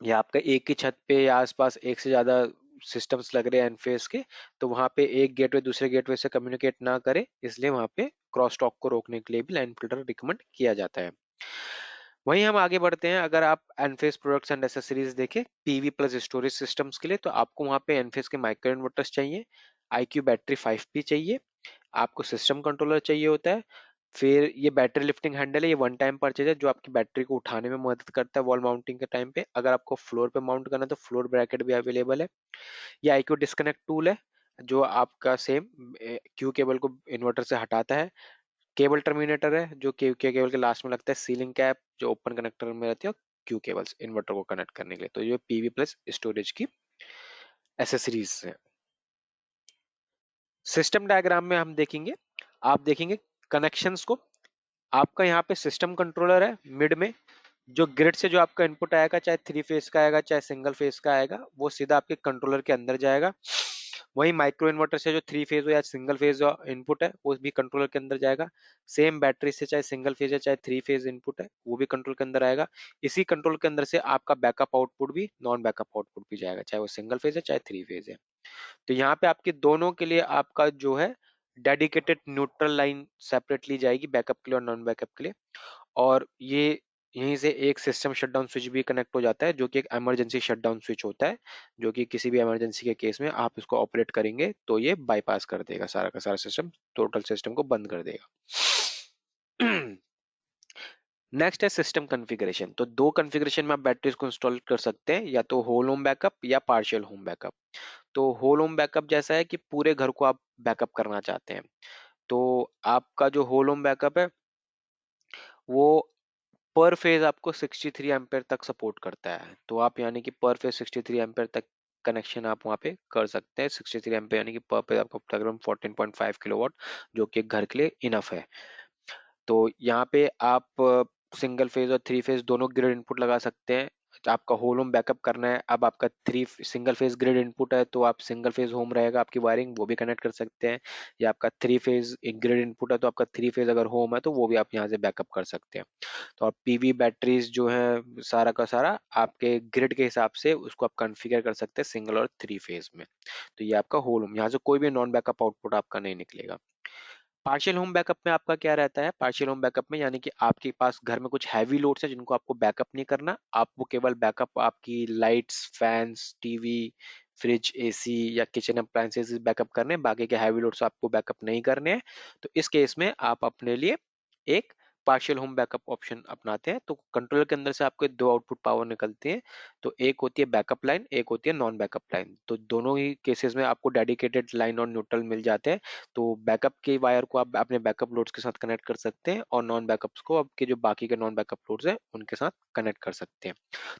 या आपका एक ही छत पे या आसपास एक से ज्यादा सिस्टम्स लग रहे हैं एनफेस के, तो वहां पे एक गेटवे दूसरे गेटवे से कम्युनिकेट ना करे, इसलिए वहां पे क्रॉस टॉक को रोकने के लिए भी लाइन फिल्टर रिकमेंड किया जाता है। वहीं हम आगे बढ़ते हैं। अगर आप एनफेस प्रोडक्ट्स एंड एसेसरीज देखें पीवी प्लस स्टोरेज सिस्टम्स के लिए, तो आपको वहां पे एनफेस के माइक्रो इन्वर्टर्स चाहिए, IQ बैटरी 5P चाहिए, आपको सिस्टम कंट्रोलर चाहिए होता है। फिर ये बैटरी लिफ्टिंग हैंडल है, ये वन टाइम परचेज है, जो आपकी बैटरी को उठाने में मदद करता है वॉल माउंटिंग के टाइम पे। अगर आपको फ्लोर पे माउंट करना है तो फ्लोर ब्रैकेट भी अवेलेबल है। ये IQ डिस्कनेक्ट टूल है, जो आपका सेम क्यू केबल को इन्वर्टर से हटाता है। केबल टर्मिनेटर है, जो क्यू केबल के लास्ट में लगता है। सीलिंग कैप जो ओपन कनेक्टर में रहती है, क्यू केबल्स इन्वर्टर को कनेक्ट करने के लिए। तो ये PV प्लस स्टोरेज की एसेसरीज है। सिस्टम डायग्राम में हम देखेंगे, आप देखेंगे कनेक्शंस को, आपका यहाँ पे सिस्टम कंट्रोलर है मिड में, जो ग्रिड से जो आपका इनपुट आएगा, चाहे थ्री फेज का आएगा चाहे सिंगल फेज का आएगा, वो सीधा आपके कंट्रोलर के अंदर जाएगा। वही माइक्रो इन्वर्टर से जो थ्री फेज हो या सिंगल फेज इनपुट है वो भी कंट्रोलर के अंदर जाएगा। सेम बैटरी से चाहे सिंगल फेज है चाहे थ्री फेज इनपुट है वो भी कंट्रोल के अंदर आएगा। इसी कंट्रोल के अंदर से आपका बैकअप आउटपुट भी, नॉन बैकअप आउटपुट भी जाएगा, चाहे वो सिंगल फेज है चाहे थ्री फेज है। तो यहाँ पे आपके दोनों के लिए आपका जो है डेडिकेटेड न्यूट्रल लाइन सेपरेटली जाएगी, बैकअप के लिए और नॉन बैकअप के लिए। और ये यहीं से एक सिस्टम शटडाउन स्विच भी कनेक्ट हो जाता है, जो कि एक इमरजेंसी शटडाउन स्विच होता है, जो कि किसी भी इमरजेंसी के केस में आप इसको ऑपरेट करेंगे तो ये बाईपास कर देगा सारा का सारा सिस्टम, टोटल सिस्टम को बंद कर देगा। नेक्स्ट है सिस्टम कॉन्फ़िगरेशन। तो दो कॉन्फ़िगरेशन में आप बैटरीज को इंस्टॉल कर सकते हैं, या तो होल होम बैकअप या पार्शियल होम बैकअप। तो होल होम बैकअप जैसा है कि पूरे घर को आप बैकअप करना चाहते हैं, तो आपका जो होल होम बैकअप है वो पर फेज आपको 63 एम्पेयर तक सपोर्ट करता है। तो आप यानी कि पर फेज 63 एम्पेयर तक कनेक्शन आप वहाँ पे कर सकते हैं। 63 एम्पेयर यानी कि पर फेज आपको तकरीबन 14.5 किलोवाट, जो कि घर के लिए इनफ है। तो यहाँ पे आप सिंगल फेज और थ्री फेज दोनों ग्रिड इनपुट लगा सकते हैं। आपका होल होम बैकअप करना है, अब आपका three single phase grid input है तो आप सिंगल फेज होम रहेगा आपकी वायरिंग, वो भी कनेक्ट कर सकते हैं। या आपका थ्री फेज ग्रिड इनपुट है तो आपका थ्री फेज अगर होम है तो वो भी आप यहाँ से बैकअप कर सकते हैं। तो आप पीवी बैटरीज जो है सारा का सारा आपके ग्रिड के हिसाब से उसको आप कॉन्फ़िगर कर सकते हैं सिंगल और थ्री फेज में। तो ये आपका होल होम, यहाँ से कोई भी नॉन बैकअप आउटपुट आपका नहीं निकलेगा। पार्शियल होम बैकअप में आपका क्या रहता है, पार्शियल होम बैकअप में यानी कि आपके पास घर में कुछ हैवी लोड्स है जिनको आपको बैकअप नहीं करना, आपको केवल बैकअप आपकी lights, fans, TV, fridge, AC या किचन अप्लायंसेस बैकअप करने हैं, बाकी के हैवी लोड्स आपको बैकअप नहीं करने हैं। तो इस केस में आप अपने लिए एक पार्शियल होम बैकअप ऑप्शन अपनाते हैं। तो कंट्रोलर के अंदर से आपके दो आउटपुट पावर निकलती है, तो एक होती है बैकअप लाइन, एक होती है नॉन बैकअप लाइन। तो दोनों ही केसेस में आपको डेडिकेटेड लाइन और न्यूट्रल मिल जाते हैं। तो बैकअप के वायर को आप अपने बैकअप लोड्स के साथ कनेक्ट कर सकते हैं और नॉन बैकअप्स को आपके जो बाकी के नॉन बैकअप लोड्स हैं उनके साथ कनेक्ट कर सकते हैं।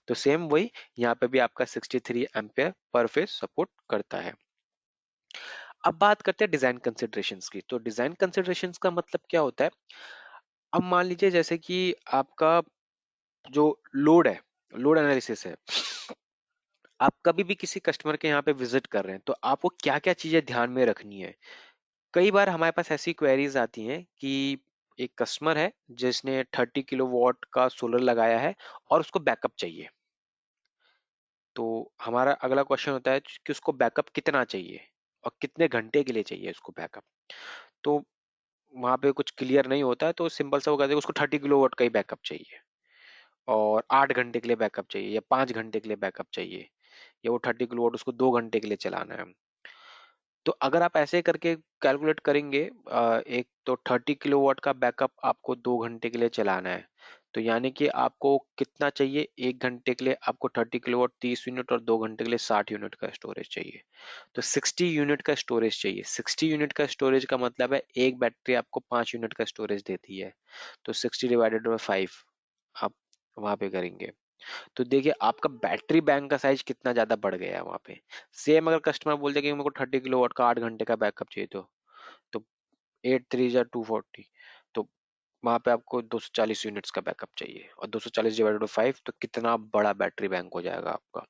तो सेम वही यहाँ पे भी आपका 63 एम्पेयर पर फेज सपोर्ट करता है। अब बात करते हैं डिजाइन कंसिडरेशंस की। तो डिजाइन कंसिडरेशंस का मतलब क्या होता है, अब मान लीजिए जैसे कि आपका जो लोड है, लोड एनालिसिस है, आप कभी भी किसी कस्टमर के यहाँ पे विजिट कर रहे हैं तो आपको क्या क्या चीजें ध्यान में रखनी है। कई बार हमारे पास ऐसी क्वेरीज आती हैं कि एक कस्टमर है जिसने 30 किलोवाट का सोलर लगाया है और उसको बैकअप चाहिए। तो हमारा अगला क्वेश्चन होता है कि उसको बैकअप कितना चाहिए और कितने घंटे के लिए चाहिए उसको बैकअप। तो वहां पे कुछ क्लियर नहीं होता है, तो सिंपल सा वो कहते हैं उसको 30 किलोवाट का ही बैकअप चाहिए और 8 घंटे के लिए बैकअप चाहिए या 5 घंटे के लिए बैकअप चाहिए, या वो 30 किलोवाट उसको 2 घंटे के लिए चलाना है। तो अगर आप ऐसे करके कैलकुलेट करेंगे, एक तो 30 किलोवाट का बैकअप आपको 2 घंटे के लिए चलाना है, तो यानी कि आपको कितना चाहिए, 1 घंटे के लिए आपको 30 किलोवाट 30 यूनिट और 2 घंटे के लिए 60 यूनिट का स्टोरेज चाहिए। तो 60 यूनिट का स्टोरेज चाहिए। 60 यूनिट का स्टोरेज का मतलब है एक बैटरी आपको 5 यूनिट का स्टोरेज देती है। तो 60 डिवाइडेड बाई 5 आप वहां पे करेंगे, तो देखिए आपका बैटरी बैंक का साइज कितना ज्यादा बढ़ गया है वहां पे। सेम अगर कस्टमर बोल दे कि मेरे को 30 किलोवाट का 8 घंटे का बैकअप चाहिए, तो 8 3 जा 240, तो वहां पे आपको 240 यूनिट्स का बैकअप चाहिए, और 240 डिवाइडेड बाई 5 तो कितना बड़ा बैटरी बैंक हो जाएगा आपका।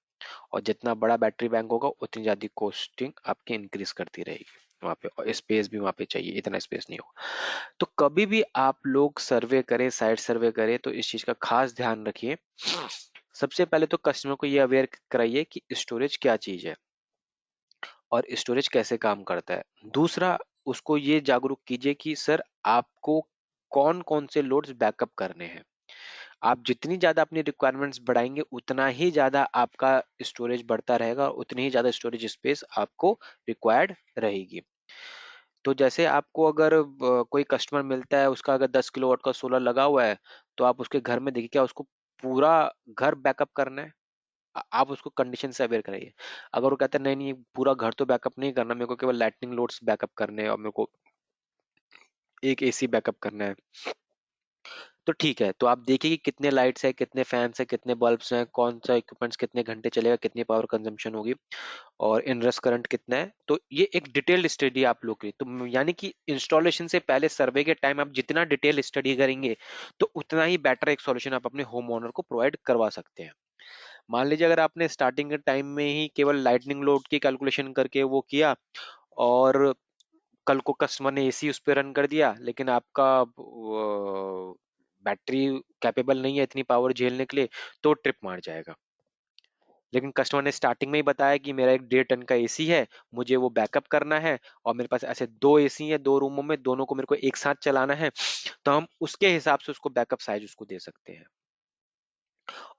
और जितना बड़ा बैटरी बैंक होगा उतनी ज्यादा कॉस्टिंग आपकी इंक्रीज करती रहेगी वहां पे, और स्पेस भी वहां पे चाहिए, इतना स्पेस नहीं होगा। तो कभी भी आप लोग सर्वे करें, साइट सर्वे करें, तो इस चीज का खास ध्यान रखिए। सबसे पहले तो कस्टमर को ये अवेयर कराइए कि स्टोरेज क्या चीज है और स्टोरेज कैसे काम करता है। दूसरा, उसको ये जागरूक कीजिए कि सर आपको कौन कौन से लोड्स बैकअप करने हैं। आप जितनी ज्यादा अपनी रिक्वायरमेंट्स बढ़ाएंगे उतना ही ज्यादा आपका स्टोरेज बढ़ता रहेगा और उतनी ही ज्यादा स्टोरेज स्पेस आपको रिक्वायर्ड रहेगी। तो जैसे आपको अगर कोई कस्टमर मिलता है, उसका अगर 10 किलोवाट का सोलर लगा हुआ है, तो आप उसके घर में देखिए क्या उसको पूरा घर बैकअप करना है। आप उसको कंडीशन से अवेयर कराइए। अगर वो कहता है नहीं नहीं पूरा घर तो बैकअप नहीं करना, मेरे को केवल लाइटनिंग लोड्स बैकअप करने हैं और मेरे को एक एसी बैकअप करना है, तो ठीक है, तो आप देखिए कि कितने लाइट्स है, कितने फैंस है, कितने बल्ब्स हैं, कौन सा इक्विपमेंट्स कितने घंटे चलेगा, कितनी पावर कंजम्पशन होगी, और इनरस करंट कितना है। तो ये एक डिटेल्ड स्टडी आप लोग की, तो यानी कि इंस्टॉलेशन से पहले सर्वे के टाइम आप जितना डिटेल स्टडी करेंगे तो उतना ही बेटर एक सॉल्यूशन आप अपने होम ओनर को प्रोवाइड करवा सकते हैं। मान लीजिए अगर आपने स्टार्टिंग के टाइम में ही केवल लाइटनिंग लोड की कैलकुलेशन करके वो किया, और कल को कस्टमर ने एसी उस पे रन कर दिया, लेकिन आपका बैटरी कैपेबल नहीं है इतनी पावर झेलने के लिए, तो ट्रिप मार जाएगा। लेकिन कस्टमर ने स्टार्टिंग में ही बताया कि मेरा एक 1.5 टन का एसी है, मुझे वो बैकअप करना है, और मेरे पास ऐसे दो एसी है, दो रूमों में, दोनों को मेरे को एक साथ चलाना है, तो हम उसके हिसाब से उसको बैकअप साइज उसको दे सकते हैं।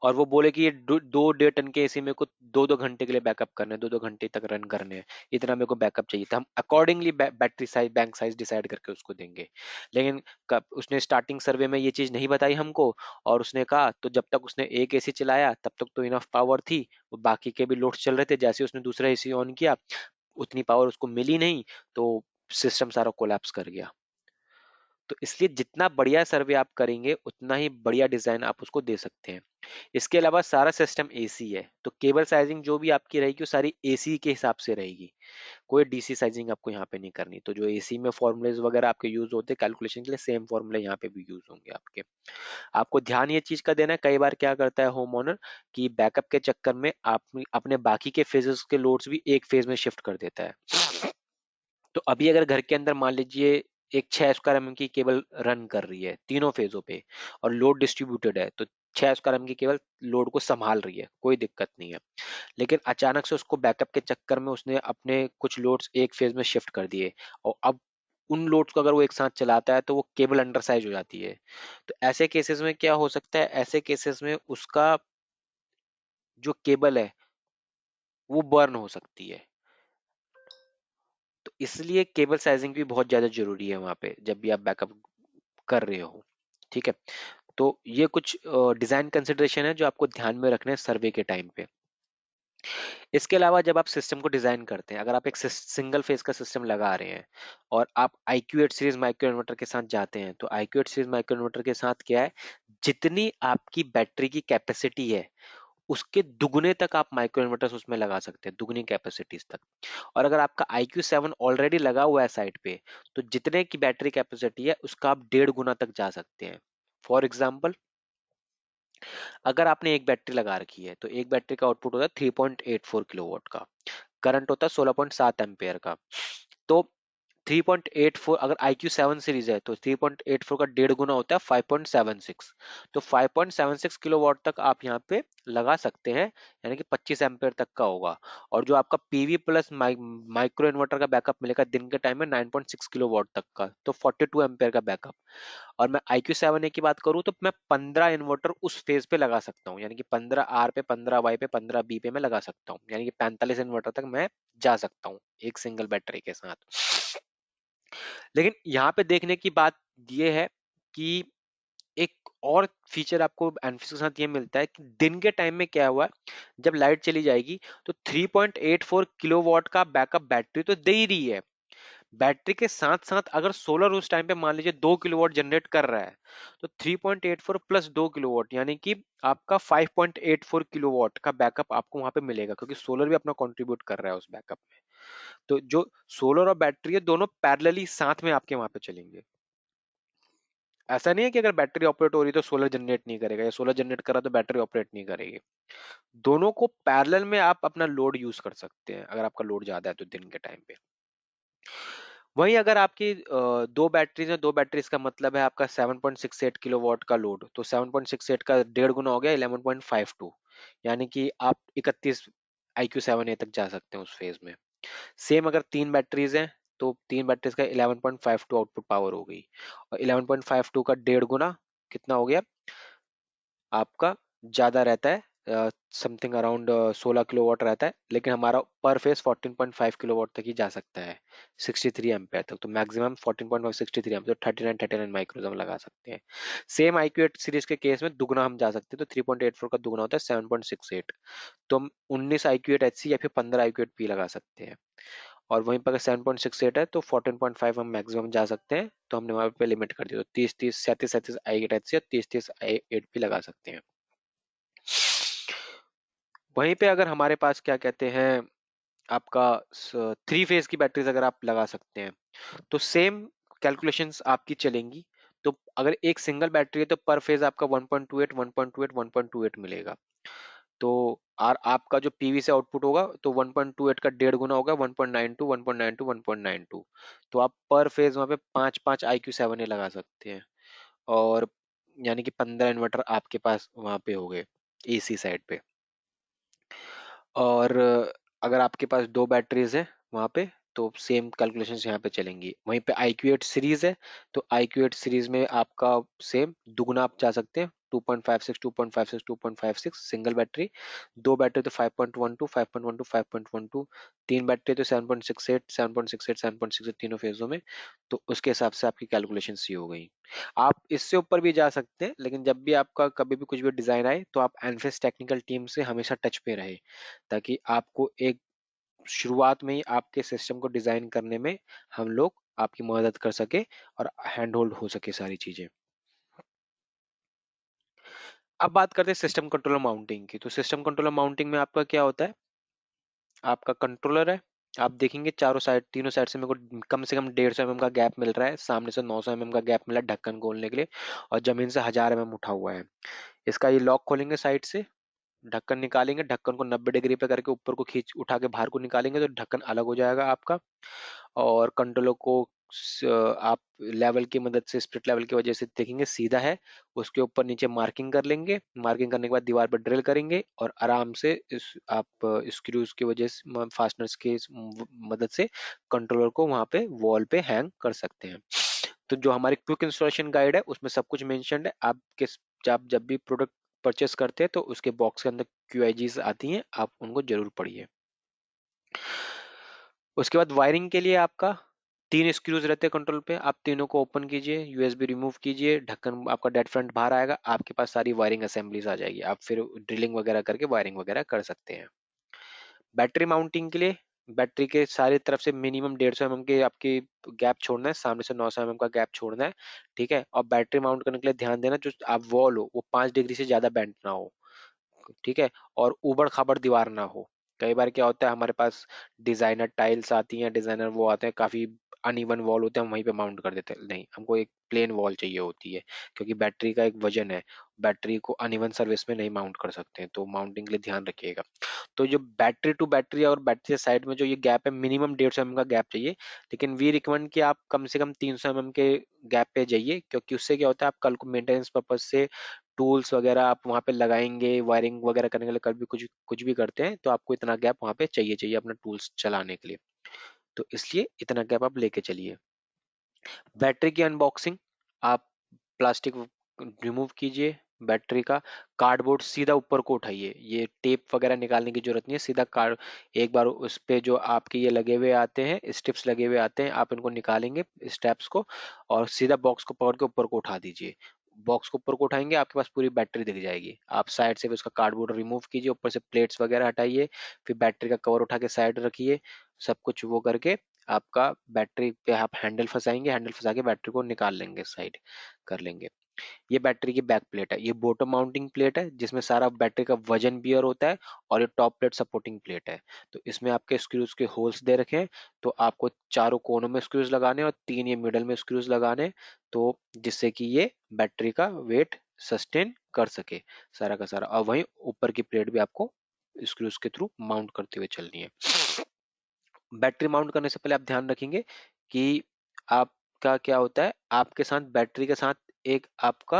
और वो बोले कि ये 2 1.5 टन के एसी मेरे को 2 2 घंटे के लिए बैकअप करने हैं, 2 2 घंटे तक रन करने हैं, इतना मेरे को बैकअप चाहिए, तो हम accordingly battery size bank size decide करके उसको देंगे। लेकिन कब उसने स्टार्टिंग सर्वे में ये चीज नहीं बताई हमको, और उसने कहा, तो जब तक उसने एक एसी चलाया तब तक तो इनफ पावर थी, वो बाकी के भी लोड्स चल रहे थे, जैसे उसने दूसरा एसी ऑन किया उतनी पावर उसको मिली नहीं, तो सिस्टम सारा कोलैप्स कर गया। तो इसलिए जितना बढ़िया सर्वे आप करेंगे उतना ही बढ़िया डिजाइन आप उसको दे सकते हैं। इसके अलावा सारा सिस्टम एसी है, तो केबल साइजिंग जो भी आपकी रहेगी वो सारी एसी के हिसाब से रहेगी, कोई डीसी साइजिंग आपको यहाँ पे नहीं करनी। तो जो एसी में फॉर्मूलेज वगैरह आपके यूज होते हैं कैलकुलेशन के लिए, सेम फॉर्मूले यहाँ पे भी यूज होंगे आपके। आपको ध्यान ये चीज का देना है, कई बार क्या करता है होम ओनर कि बैकअप के चक्कर में आप अपने बाकी के फेजेस के लोड्स भी एक फेज में शिफ्ट कर देता है। तो अभी अगर घर के अंदर मान लीजिए एक 6 स्क्वायर mm की केबल रन कर रही है तीनों फेजों पे, और लोड डिस्ट्रीब्यूटेड है, तो 6 स्क्वायर mm की केबल लोड को संभाल रही है, कोई दिक्कत नहीं है। लेकिन अचानक से उसको बैकअप के चक्कर में उसने अपने कुछ लोड्स एक फेज में शिफ्ट कर दिए, और अब उन लोड्स को अगर वो एक साथ चलाता है तो वो केबल अंडर साइज हो जाती है। तो ऐसे केसेस में क्या हो सकता है, ऐसे केसेस में उसका जो केबल है वो बर्न हो सकती है। तो इसलिए केबल साइजिंग भी बहुत ज्यादा जरूरी है वहां पे, जब भी आप बैकअप कर रहे हो। ठीक है, तो ये कुछ डिजाइन कंसिडरेशन है जो आपको ध्यान में रखना है सर्वे के टाइम पे। इसके अलावा जब आप सिस्टम को डिजाइन करते हैं, अगर आप एक सिंगल फेज का सिस्टम लगा रहे हैं और आप IQ8 सीरीज माइक्रो इन्वर्टर के साथ जाते हैं, तो IQ8 सीरीज माइक्रो इन्वर्टर के साथ क्या है, जितनी आपकी बैटरी की कैपेसिटी है उसके दुगने तक आप माइक्रो इन्वर्टर्स उसमें लगा सकते हैं, दुगनी कैपेसिटीज तक। और अगर आपका IQ7 ऑलरेडी लगा हुआ है साइड पे, तो जितने की बैटरी कैपेसिटी है उसका आप 1.5 गुना तक जा सकते हैं। फॉर एग्जाम्पल, अगर आपने एक बैटरी लगा रखी है तो एक बैटरी का आउटपुट होता है 3.84 किलोवाट का, करंट होता है 16.7 एम्पेयर का। तो 3.84, अगर IQ7 सीरीज है तो 3.84 का 1.5 गुना होता है 5.76। तो 5.76 किलोवाट तक आप यहाँ पे लगा सकते हैं, यानी कि 25 एम्पेयर तक का होगा। और जो आपका पीवी प्लस माइक्रो इन्वर्टर का बैकअप मिलेगा दिन के टाइम में 9.6 किलोवाट तक का, तो 42 एम्पेयर का बैकअप। और मैं IQ7A की बात करूँ तो मैं 15 इन्वर्टर उस फेज पे लगा सकता हूँ, यानी कि 15R पे, 15Y पे, 15B पे मैं लगा सकता हूँ, यानी कि 45 इन्वर्टर तक मैं जा सकता हूँ एक सिंगल बैटरी के साथ। लेकिन यहाँ पे देखने की बात ये है कि एक और फीचर आपको एनफिस के साथ ये मिलता है कि दिन के टाइम में क्या हुआ, जब लाइट चली जाएगी तो 3.84 किलोवाट का बैकअप बैटरी तो दे ही रही है। बैटरी के साथ साथ अगर सोलर उस टाइम पे मान लीजिए 2 किलोवाट जनरेट कर रहा है, तो 3.84 प्लस 2 किलोवाट, यानी कि आपका 5.84 किलोवाट का बैकअप आपको वहां पे मिलेगा, क्योंकि सोलर भी अपना कंट्रीब्यूट कर रहा है उस बैकअप में। तो जो सोलर और बैटरी है दोनों पैरेलली साथ में आपके वहां पे चलेंगे। ऐसा नहीं है कि अगर बैटरी ऑपरेट हो रही है तो सोलर जनरेट नहीं करेगा, या सोलर जनरेट कर रहा है तो बैटरी ऑपरेट नहीं करेगी। दोनों को पैरेलल में आप अपना लोड यूज कर सकते हैं, अगर आपका लोड ज्यादा है तो दिन के टाइम पे। वहीं अगर आपकी दो बैटरीज है, दो बैटरीज का मतलब है आपका 7.68 किलोवाट का लोड, तो 7.68 का 1.5 गुना हो गया 11.52, यानी कि आप 31 IQ7A तक जा सकते हैं उस फेज में। सेम अगर तीन बैटरीज हैं तो तीन बैटरीज का 11.52 आउटपुट पावर हो गई, और 11.52 का 1.5 गुना कितना हो गया आपका, ज्यादा रहता है, समथिंग अराउंड 16 किलोवाट रहता है, लेकिन हमारा पर फेस 14.5 किलोवाट तक ही जा सकता है, 63 एम्पेयर तक। तो मैक्सिमम 14.5 63 एम्पेयर, तो 39 माइक्रोज हम लगा सकते हैं। सेम IQ8 सीरीज के केस में दुगना हम जा सकते हैं, तो 3.84 का दुगना होता है 7.68, तो हम 19 IQ8 HC या फिर 15 IQ8 P लगा सकते हैं। और वहीं पर अगर 7.68 है तो 14.5 हम मैक्सिमम जा सकते हैं, तो हमने वहां पे लिमिट कर दी। तो 30 30 37 आई एट से 30 30 आई एट भी लगा सकते हैं। वहीं पे अगर हमारे पास क्या कहते हैं आपका 3 फेज की बैटरीज अगर आप लगा सकते हैं तो सेम कैलकुलेशंस आपकी चलेंगी। तो अगर एक सिंगल बैटरी है तो पर फेज आपका 1.28 1.28 1.28 मिलेगा। तो और आपका जो पीवी से आउटपुट होगा तो 1.28 का 1.5 गुना होगा, 1.92 1.92 1.92। तो आप पर फेज वहां पे 5 5 IQ7A लगा सकते हैं। और यानी कि 15 इन्वर्टर आपके पास वहां पे हो गए एसी साइड पे। और अगर आपके पास 2 बैटरीज है वहाँ पे तो सेम कैलकुलेशंस यहाँ पे चलेंगी। वहीं पे IQ8 सीरीज है तो IQ8 सीरीज में आपका सेम दुगना आप जा सकते हैं, 2.56 2.56 2.56 सिंगल बैटरी। 2 बैटरी तो 5.12 5.12 5.12। 3 बैटरी तो 7.68 7.68 7.68 तीनों फेजों में। तो उसके हिसाब से आपकी कैलकुलेशन सी हो गई। आप इससे ऊपर भी जा सकते हैं, लेकिन जब भी आपका कभी भी कुछ भी डिजाइन आए तो आप एनफिस टेक्निकल टीम से हमेशा टच पे रहे, ताकि आपको एक शुरुआत में ही आपके सिस्टम को डिजाइन करने में हम लोग आपकी मदद कर सके और हैंड होल्ड हो सके सारी चीजें। अब बात करते हैं सिस्टम कंट्रोलर माउंटिंग की। तो सिस्टम कंट्रोलर माउंटिंग में आपका क्या होता है, आपका कंट्रोलर है। आप देखेंगे चारों साइड तीनों साइड से मेरे को कम से कम 150 mm का गैप मिल रहा है, सामने से 900 mm का गैप मिला है ढक्कन खोलने के लिए, और जमीन से 1000 mm उठा हुआ है। इसका ये लॉक खोलेंगे साइड से, ढक्कन निकालेंगे, ढक्कन को 90 डिग्री पे करके ऊपर को खींच उठा के बाहर को निकालेंगे तो ढक्कन अलग हो जाएगा आपका। और कंट्रोलर को आप लेवल की मदद से, स्प्लिट लेवल की वजह से देखेंगे सीधा है, उसके ऊपर नीचे मार्किंग कर लेंगे। मार्किंग करने के बाद दीवार पर ड्रिल करेंगे और आराम से इस आप स्क्रूज की वजह से, फास्टनर्स की मदद से कंट्रोलर को वहां पे वॉल पे हैंग कर सकते हैं। तो जो हमारी क्विक इंस्टॉलेशन गाइड है उसमें सब कुछ मेंशन्ड है। आप किस आप जब भी प्रोडक्ट परचेस करते हैं तो उसके बॉक्स के अंदर QIGs आती हैं, आप उनको जरूर पढ़िए। उसके बाद वायरिंग के लिए आपका 3 स्क्रूज रहते हैं कंट्रोल पे, आप तीनों को ओपन कीजिए, USB रिमूव कीजिए, ढक्कन आपका डेड फ्रंट बाहर आएगा, आपके पास सारी वायरिंग असेंबलीज आ जाएगी, आप फिर ड्रिलिंग वगैरह करके वायरिंग वगैरह कर सकते हैं। बैटरी माउंटिंग के लिए बैटरी के सारी तरफ से मिनिमम 150 mm के आपके गैप छोड़ना है, सामने से 900 mm का गैप छोड़ना है। ठीक है, और बैटरी माउंट करने के लिए ध्यान देना जो आप वॉल हो वो 5 डिग्री से ज्यादा बेंड ना हो। ठीक है, और उबड़ खाबड़ दीवार ना हो। कई बार क्या होता है हमारे पास डिजाइनर टाइल्स आती हैं, डिजाइनर वो आते हैं काफी अनइवन वॉल होते हैं, हम वहीं पे माउंट कर देते हैं। नहीं, हमको एक प्लेन वॉल चाहिए होती है, क्योंकि बैटरी का एक वजन है, बैटरी को अनइवन सर्विस में नहीं माउंट कर सकते हैं, तो माउंटिंग के लिए ध्यान रखिएगा। तो जो बैटरी टू बैटरी और बैटरी साइड में जो ये गैप है मिनिमम 150 mm का गैप चाहिए। लेकिन वी रिकमेंड कि आप कम से कम 300 mm के गैप पे जाइए, क्योंकि उससे क्या होता है आप कल को मेंटेनेंस पर्पज से टूल्स वगैरह आप वहाँ पे लगाएंगे, वायरिंग वगैरह करने के लिए कल भी कुछ कुछ भी करते हैं तो आपको इतना गैप वहाँ पे चाहिए चाहिए अपना टूल्स चलाने के लिए। तो इसलिए इतना गैप आप लेके चलिए। बैटरी की अनबॉक्सिंग, आप प्लास्टिक रिमूव कीजिए बैटरी का, कार्डबोर्ड सीधा ऊपर को उठाइए, ये टेप वगैरह निकालने की जरूरत नहीं है, सीधा कार्ड एक बार उस पे जो आपके ये लगे हुए आते हैं स्ट्रिप्स लगे हुए आते हैं आप इनको निकालेंगे स्टेप्स को, और सीधा बॉक्स को पकड़ के ऊपर को उठा दीजिए। बॉक्स को ऊपर को उठाएंगे आपके पास पूरी बैटरी दिख जाएगी। आप साइड से भी उसका कार्डबोर्ड रिमूव कीजिए, ऊपर से प्लेट्स वगैरह हटाइए, फिर बैटरी का कवर उठा के साइड रखिए। सब कुछ वो करके आपका बैटरी पे आप हैंडल फंसाएंगे, हैंडल फंसा के बैटरी को निकाल लेंगे, साइड कर लेंगे। ये बैटरी की बैक प्लेट है, ये बॉटम माउंटिंग प्लेट है जिसमें सारा बैटरी का वजन बियर होता है, और ये टॉप प्लेट सपोर्टिंग प्लेट है। तो इसमें आपके स्क्रूज के होल्स दे रखे हैं, तो आपको चारों कोनों में स्क्रूज लगाने और 3 ये मिडल में स्क्रूज लगाने, तो जिससे कि ये बैटरी का वेट सस्टेन कर सके सारा का सारा। और वहीं ऊपर की प्लेट भी आपको स्क्रूज के थ्रू माउंट करते हुए चलनी है। बैटरी माउंट करने से पहले आप ध्यान रखेंगे कि आपका क्या होता है, आपके साथ बैटरी के साथ एक आपका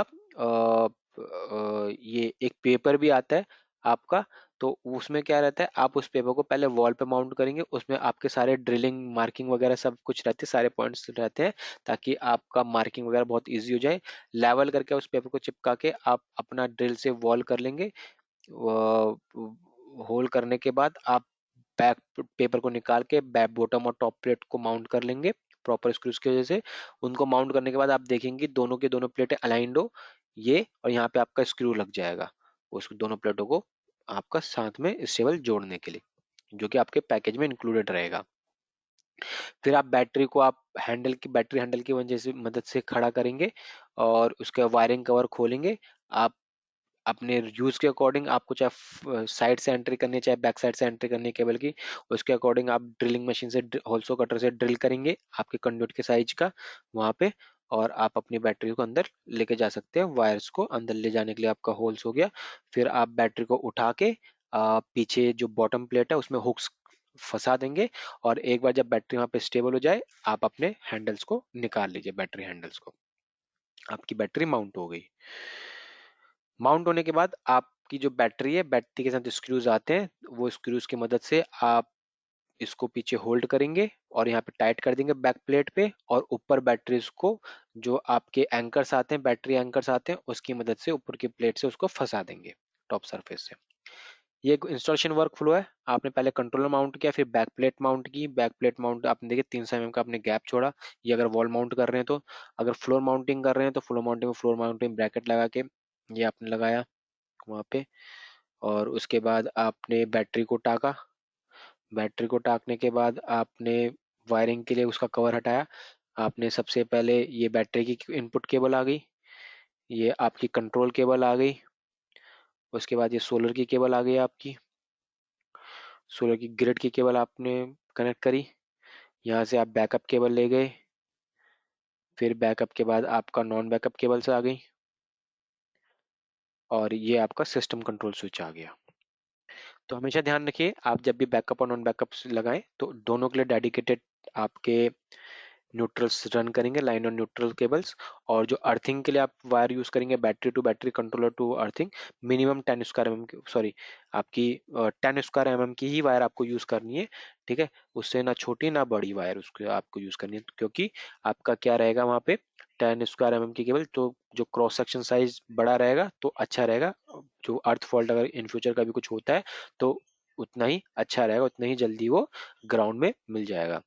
ये एक पेपर भी आता है आपका। तो उसमें क्या रहता है, आप उस पेपर को पहले वॉल पे माउंट करेंगे, उसमें आपके सारे ड्रिलिंग मार्किंग वगैरह सब कुछ रहते हैं, सारे पॉइंट्स रहते हैं, ताकि आपका मार्किंग वगैरह बहुत इजी हो जाए। लेवल करके उस पेपर को चिपका के आप अपना ड्रिल से वॉल कर लेंगे। होल करने के बाद आप बैक पेपर को निकाल के बैक बॉटम और टॉप प्लेट को माउंट कर लेंगे प्रॉपर स्क्रूज की वजह से। उनको माउंट करने के बाद आप देखेंगे दोनों के दोनों प्लेटें अलाइंड हो, ये और यहाँ पे आपका स्क्रू लग जाएगा उस दोनों प्लेटों को आपका साथ में स्टेबल जोड़ने के लिए, जो कि आपके पैकेज में इंक्लूडेड रहेगा। फिर आप बैटरी को आप बैटरी हैंडल की वजह से मदद से खड़ा करेंगे और उसका वायरिंग कवर खोलेंगे। आप अपने यूज के अकॉर्डिंग, आपको चाहे साइड से एंट्री करनी है चाहे बैक साइड से एंट्री करनी है केबल की, उसके अकॉर्डिंग आप ड्रिलिंग मशीन से होल्सो कटर से ड्रिल करेंगे आपके कंडक्ट के साइज का वहां पे, और आप अपनी बैटरी को अंदर लेके जा सकते हैं। वायर्स को अंदर ले जाने के लिए आपका होल्स हो गया। फिर आप बैटरी को उठा के पीछे जो बॉटम प्लेट है उसमें हुक्स फंसा देंगे, और एक बार जब बैटरी वहां पे स्टेबल हो जाए आप अपने हैंडल्स को निकाल लीजिए, बैटरी हैंडल्स को। आपकी बैटरी माउंट हो गई। माउंट होने के बाद आपकी जो बैटरी है, बैटरी के साथ स्क्रूज आते हैं, वो स्क्रूज की मदद से आप इसको पीछे होल्ड करेंगे और यहाँ पे टाइट कर देंगे बैक प्लेट पे, और ऊपर बैटरीज को जो आपके एंकर्स आते हैं, बैटरी एंकर्स आते हैं, उसकी मदद से ऊपर की प्लेट से उसको फंसा देंगे टॉप सरफेस से। ये एक इंस्टॉलेशन वर्क फ्लो है। आपने पहले कंट्रोलर माउंट किया, फिर बैक प्लेट माउंट की। बैक प्लेट माउंट आपने देखिए 300 mm का आपने गैप छोड़ा, ये अगर वॉल माउंट कर रहे हैं तो। अगर फ्लोर माउंटिंग कर रहे हैं तो फ्लोर माउंटिंग ब्रैकेट लगा के ये आपने लगाया वहाँ पे। और उसके बाद आपने बैटरी को टाका। बैटरी को टाकने के बाद आपने वायरिंग के लिए उसका कवर हटाया। आपने सबसे पहले ये बैटरी की इनपुट केबल आ गई, ये आपकी कंट्रोल केबल आ गई, उसके बाद ये सोलर की केबल आ गई आपकी। सोलर की ग्रिड की केबल आपने कनेक्ट करी, यहाँ से आप बैकअप केबल ले गए। फिर बैकअप के बाद आपका नॉन बैकअप केबल से आ गई, और ये आपका सिस्टम कंट्रोल स्विच आ गया। तो हमेशा ध्यान रखिए, आप जब भी बैकअप और नॉन बैकअप लगाएं तो दोनों के लिए डेडिकेटेड आपके न्यूट्रल्स रन करेंगे, लाइन और न्यूट्रल केबल्स। और जो अर्थिंग के लिए आप वायर यूज करेंगे, battery to battery, controller to earthing, minimum 10 square mm की, सॉरी, आपकी 10 स्क्वायर mm की ही वायर आपको यूज करनी है। ठीक है, उससे ना छोटी ना बड़ी वायर उसको आपको यूज करनी है, क्योंकि आपका क्या रहेगा वहाँ पे 10 स्क्वायर mm की केबल, तो जो क्रॉस सेक्शन साइज बड़ा रहेगा तो अच्छा रहेगा। जो अर्थ फॉल्ट अगर इन फ्यूचर कभी कुछ होता है तो उतना ही अच्छा रहेगा, उतना ही जल्दी वो ग्राउंड में मिल जाएगा।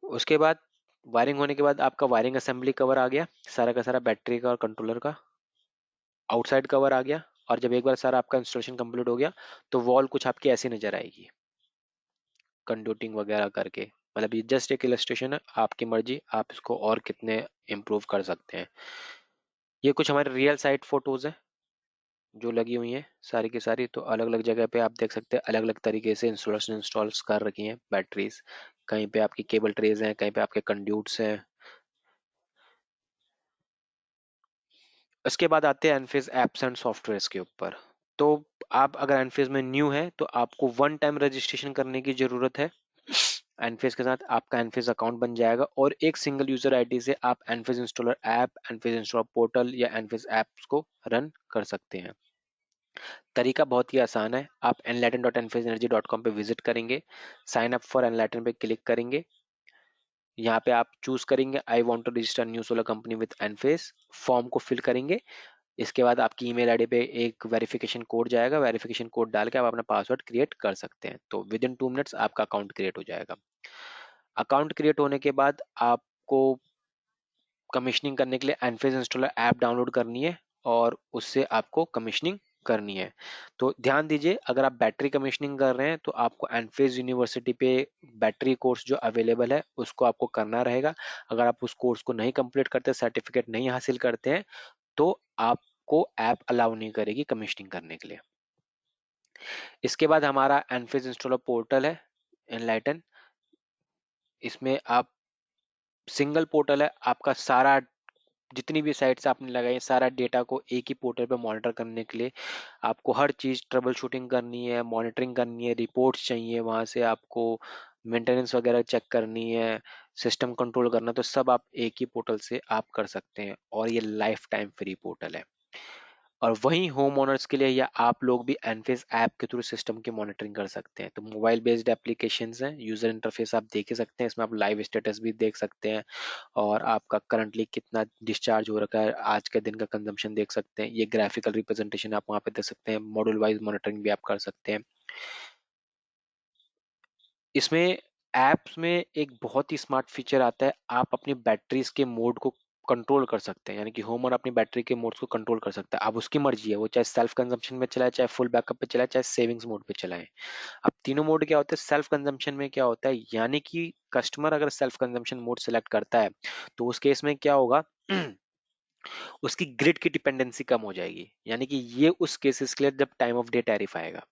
उसके बाद वायरिंग होने के बाद आपका वायरिंग असेंबली कवर आ गया सारा का सारा, बैटरी का और कंट्रोलर का आउटसाइड कवर आ गया। और जब एक बार सारा आपका इंस्टॉलेशन कंप्लीट हो गया तो वॉल कुछ आपकी ऐसी नजर आएगी, कंडक्टिंग वगैरह करके। मतलब ये जस्ट एक इलस्ट्रेशन है, आपकी मर्जी आप इसको और कितने इम्प्रूव कर सकते हैं। ये कुछ हमारे रियल साइट फोटोज हैं जो लगी हुई हैं सारी की सारी। तो अलग अलग जगह पे आप देख सकते हैं, अलग अलग तरीके से इंस्टॉलेशन इंस्टॉल्स कर रखी हैं बैटरीज। कहीं पे आपकी केबल ट्रेज हैं, कहीं पे आपके कंड्यूट्स हैं। इसके बाद आते हैं एनफेज एप्स एंड सॉफ्टवेयर्स के ऊपर। तो आप अगर एनफेज में न्यू है तो आपको वन टाइम रजिस्ट्रेशन करने की जरूरत है। एनफेज के साथ आपका एनफेज अकाउंट बन जाएगा, और एक सिंगल यूजर आईडी से आप एनफेज इंस्टॉलर ऐप, एनफेज इंस्टॉलर पोर्टल या एनफेज ऐप्स को रन कर सकते हैं। तरीका बहुत ही आसान है। आप enlighten.enfage-energy.com पे विजिट करेंगे, साइन अप फॉर एनलाइटन पे क्लिक करेंगे। यहाँ पे आप चूज करेंगे I want to register new solar company with Enphase, form को फिल करेंगे। इसके बाद आपकी ईमेल आईडी पे एक वेरिफिकेशन कोड जाएगा, वेरिफिकेशन कोड डाल के आप अपना पासवर्ड क्रिएट कर सकते हैं। तो विद इन 2 मिनट्स आपका अकाउंट क्रिएट हो जाएगा। अकाउंट क्रिएट होने के बाद आपको कमीशनिंग करने के लिए एनफेज इंस्टॉलर ऐप डाउनलोड करनी है, और उससे आपको कमीशनिंग करनी है। तो ध्यान दीजिए, अगर आप बैटरी कमीशनिंग कर रहे हैं तो आपको एनफेज यूनिवर्सिटी पे बैटरी कोर्स जो अवेलेबल है उसको आपको करना रहेगा। अगर आप उस कोर्स को नहीं कंप्लीट करते, सर्टिफिकेट नहीं हासिल करते हैं, तो आपको ऐप अलाउ नहीं करेगी कमीशनिंग करने के लिए। इसके बाद हमारा एनफेज इंस्टॉलर पोर्टल है, एनलाइटन। इसमें आप सिंगल पोर्टल है, आपका सारा जितनी भी साइट्स आपने लगाई सारा डेटा को एक ही पोर्टल पे मॉनिटर करने के लिए। आपको हर चीज़ ट्रबल शूटिंग करनी है, मॉनिटरिंग करनी है, रिपोर्ट्स चाहिए वहाँ से आपको, मेंटेनेंस वगैरह चेक करनी है, सिस्टम कंट्रोल करना, तो सब आप एक ही पोर्टल से आप कर सकते हैं, और ये लाइफ टाइम फ्री पोर्टल है। और वहीं होम ओनर्स के लिए या आप लोग भी एनफेस ऐप के थ्रू सिस्टम की मॉनिटरिंग कर सकते हैं। तो मोबाइल बेस्ड एप्लीकेशंस हैं, यूजर इंटरफेस आप देख ही सकते हैं, इसमें आप लाइव स्टेटस भी देख सकते हैं, और आपका करंटली कितना डिस्चार्ज हो रखा है, आज के दिन का कंजम्पशन देख सकते हैं। ये ग्राफिकल रिप्रेजेंटेशन आप वहाँ पे देख सकते हैं, मॉड्यूल वाइज मॉनिटरिंग भी आप कर सकते हैं। इसमें ऐप्स में एक बहुत ही स्मार्ट फीचर आता है, आप अपनी बैटरीज के मोड को कंट्रोल कर सकते हैं, यानी कि होम और अपनी बैटरी के मोड्स को कंट्रोल कर सकता है। अब उसकी मर्जी है, वो चाहे सेल्फ कंजम्पशन में चलाए, चाहे फुल बैकअप पे चलाए, चाहे सेविंग्स मोड पे चलाए। अब तीनों मोड क्या होते हैं? सेल्फ कंजम्पशन में क्या होता है, यानी कि कस्टमर अगर सेल्फ कंजम्पशन मोड सेलेक्ट करता है तो उस केस में क्या होगा उसकी ग्रिड की डिपेंडेंसी कम हो जाएगी, यानी कि ये उस केसेस के लिए जब टाइम ऑफ डे टैरिफ आएगा,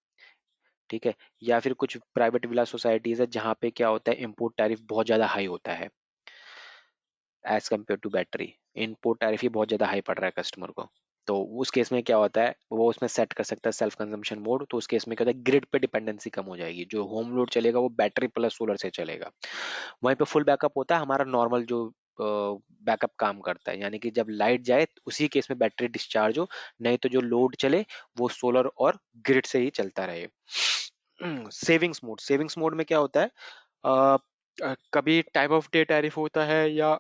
ठीक है। या फिर कुछ प्राइवेट विला सोसाइटीज है जहां पे क्या होता है, इंपोर्ट टैरिफ बहुत ज्यादा हाई होता है as compared to battery. Input tariff ही बहुत ज़्यादा हाई पड़ रहा है कस्टमर को। तो उस केस में क्या होता है, वो उसमें सेट कर सकता है सेल्फ कंजम्पशन मोड। तो उस केस में क्या होता है, ग्रिड पे डिपेंडेंसी कम हो जाएगी। जो होम लोड चलेगा वो बैटरी प्लस सोलर से चलेगा। वहीं पे फुल बैकअप होता है हमारा नॉर्मल जो बैकअप काम करता है, यानी कि जब लाइट जाए तो उसी केस में बैटरी डिस्चार्ज हो, नहीं तो जो लोड चले वो सोलर और ग्रिड से ही चलता रहे। सेविंग्स मोड में क्या होता है, अ, कभी टाइम ऑफ डे टैरिफ होता है, या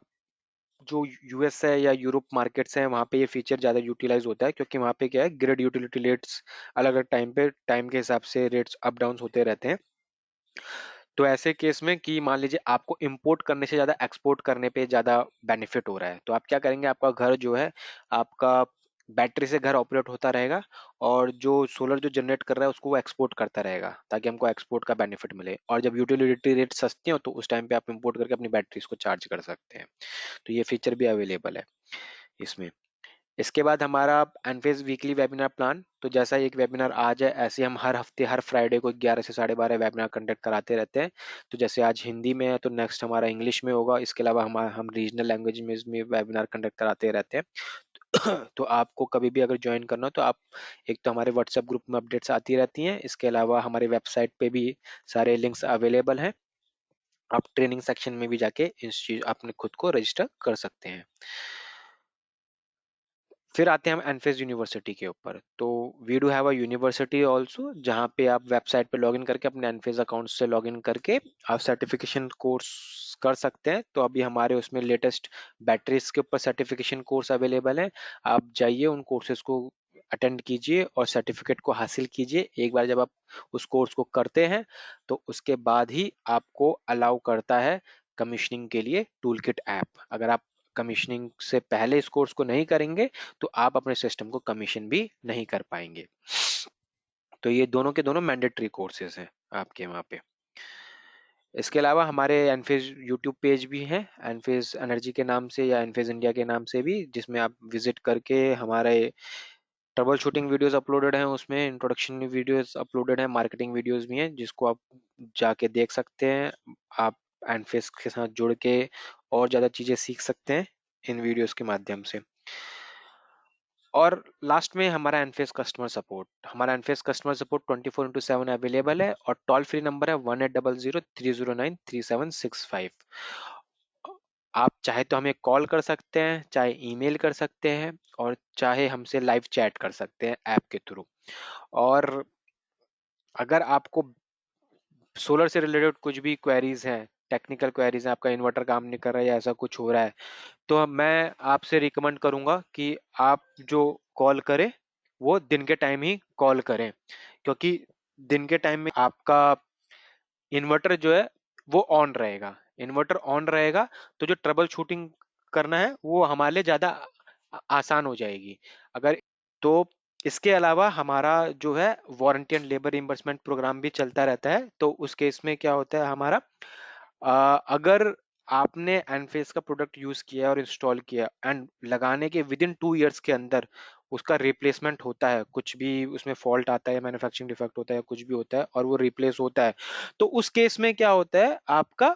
जो यूएस है या यूरोप मार्केट्स हैं वहाँ पे ये फीचर ज़्यादा यूटिलाइज होता है, क्योंकि वहाँ पे क्या है, ग्रिड यूटिलिटी रेट्स अलग अलग टाइम पे टाइम के हिसाब से रेट्स अप डाउन होते रहते हैं। तो ऐसे केस में कि मान लीजिए आपको इंपोर्ट करने से ज़्यादा एक्सपोर्ट करने पे ज़्यादा बेनिफिट हो रहा है, तो आप क्या करेंगे, आपका घर जो है, आपका बैटरी से घर ऑपरेट होता रहेगा, और जो सोलर जो जनरेट कर रहा है उसको वो एक्सपोर्ट करता रहेगा, ताकि हमको एक्सपोर्ट का बेनिफिट मिले। और जब यूटिलिटी रेट सस्ती हो तो उस टाइम पे आप इंपोर्ट करके अपनी बैटरीज को चार्ज कर सकते हैं। तो ये फीचर भी अवेलेबल है इसमें। इसके बाद हमारा एनफेज वीकली वेबिनार प्लान, तो जैसा एक वेबिनार आ जाए ऐसे हम हर हफ्ते हर फ्राइडे को 11 से 12:30 वेबिनार कंडक्ट कराते रहते हैं। तो जैसे आज हिंदी में है तो नेक्स्ट हमारा इंग्लिश में होगा। इसके अलावा हम रीजनल लैंग्वेज में वेबिनार कंडक्ट कराते रहते हैं। तो आपको कभी भी अगर ज्वाइन करना हो तो आप, एक तो हमारे व्हाट्सएप ग्रुप में अपडेट्स आती रहती हैं, इसके अलावा हमारे वेबसाइट पे भी सारे लिंक्स अवेलेबल हैं। आप ट्रेनिंग सेक्शन में भी जाके इस चीज अपने खुद को रजिस्टर कर सकते हैं। फिर आते हैं हम एनफेस यूनिवर्सिटी के ऊपर। तो we do have a university also, जहाँ पे आप वेबसाइट पे लॉगिन करके अपने एनफेस अकाउंट से लॉगिन करके आप सर्टिफिकेशन कोर्स कर सकते हैं। तो अभी हमारे उसमें लेटेस्ट बैटरीज के ऊपर सर्टिफिकेशन कोर्स अवेलेबल है। आप जाइए उन कोर्सेज को अटेंड कीजिए और सर्टिफिकेट को हासिल कीजिए। एक बार जब आप उस कोर्स को करते हैं तो उसके बाद ही आपको अलाउ करता है कमीशनिंग के लिए टूल किट ऐप। अगर आप कमीशनिंग से पहले इस कोर्स को नहीं करेंगे तो आप अपने सिस्टम को कमीशन भी नहीं कर पाएंगे। तो ये दोनों के दोनों मैंडेटरी कोर्सेज हैं आपके वहाँ पे। इसके अलावा हमारे एनफेज यूट्यूब पेज भी है, एनफेज एनर्जी के नाम से या एनफेज इंडिया के नाम से भी, जिसमें आप विजिट करके हमारे ट्रबल शूटिंग वीडियोस अपलोडेड हैं, उसमें इंट्रोडक्शन वीडियोस अपलोडेड हैं, मार्केटिंग वीडियोस भी हैं जिसको आप जाके देख सकते हैं। आप एनफेस के साथ जुड़ के और ज़्यादा चीज़ें सीख सकते हैं इन वीडियोस के माध्यम से। और लास्ट में हमारा एनफेस कस्टमर सपोर्ट 24/7 अवेलेबल है, और टोल फ्री नंबर है 1800 309 3765। आप चाहे तो हमें कॉल कर सकते हैं, चाहे ईमेल कर सकते हैं, और चाहे हमसे लाइव चैट कर सकते हैं ऐप के थ्रू। और अगर आपको सोलर से रिलेटेड कुछ भी क्वेरीज हैं, टेक्निकल क्वेरीज हैं, आपका इन्वर्टर काम नहीं कर रहा है या ऐसा कुछ हो रहा है, तो मैं आपसे रिकमेंड करूंगा कि आप जो कॉल करें वो दिन के टाइम ही कॉल करें, क्योंकि दिन के टाइम में आपका इन्वर्टर जो है वो ऑन रहेगा। इन्वर्टर ऑन रहेगा तो जो ट्रबल शूटिंग करना है वो हमारे लिए ज़्यादा आसान हो जाएगी। अगर तो इसके अलावा हमारा जो है warranty and labour reimbursement programme भी चलता रहता है। तो उस केस में क्या होता है हमारा, अगर आपने एनफेस का प्रोडक्ट यूज किया और इंस्टॉल किया एंड लगाने के विद इन 2 इयर्स के अंदर उसका रिप्लेसमेंट होता है, कुछ भी उसमें फॉल्ट आता है, मैन्युफैक्चरिंग डिफेक्ट होता है, कुछ भी होता है और वो रिप्लेस होता है, तो उस केस में क्या होता है, आपका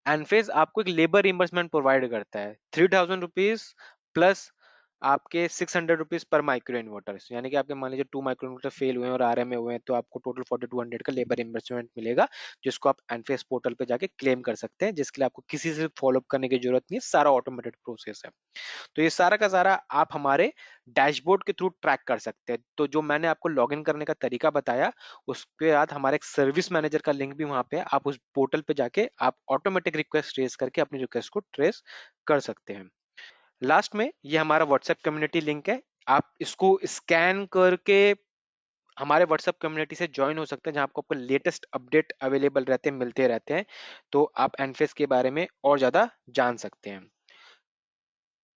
एनफेस आपको एक लेबर रिम्बर्समेंट प्रोवाइड करता है 3000 रुपीज प्लस आपके 600 रुपीज पर माइक्रो इन्वर्टर। यानी कि आपके मान लीजिए 2 माइक्रो इन्वर्टर फेल हुए हैं और आरएम में हुए हैं, तो आपको टोटल 4200 का लेबर रिम्बर्समेंट मिलेगा, जिसको आप एनफेस पोर्टल पे जाके क्लेम कर सकते हैं, जिसके लिए आपको किसी से फॉलोअप करने की जरूरत नहीं है, सारा ऑटोमेटेड प्रोसेस है। तो ये सारा का सारा आप हमारे डैशबोर्ड के थ्रू ट्रैक कर सकते हैं। तो जो मैंने आपको लॉगिन करने का तरीका बताया, उसके बाद हमारे एक सर्विस मैनेजर का लिंक भी वहां पे है, आप उस पोर्टल पे जाके आप ऑटोमेटिक रिक्वेस्ट रेज करके अपनी रिक्वेस्ट को ट्रेस कर सकते हैं। लास्ट में ये हमारा व्हाट्सएप कम्युनिटी लिंक है, आप इसको स्कैन करके हमारे व्हाट्सएप कम्युनिटी से ज्वाइन हो सकते हैं, जहां आपको लेटेस्ट अपडेट अवेलेबल रहते हैं, मिलते रहते हैं। तो आप एनफेस के बारे में और ज्यादा जान सकते हैं।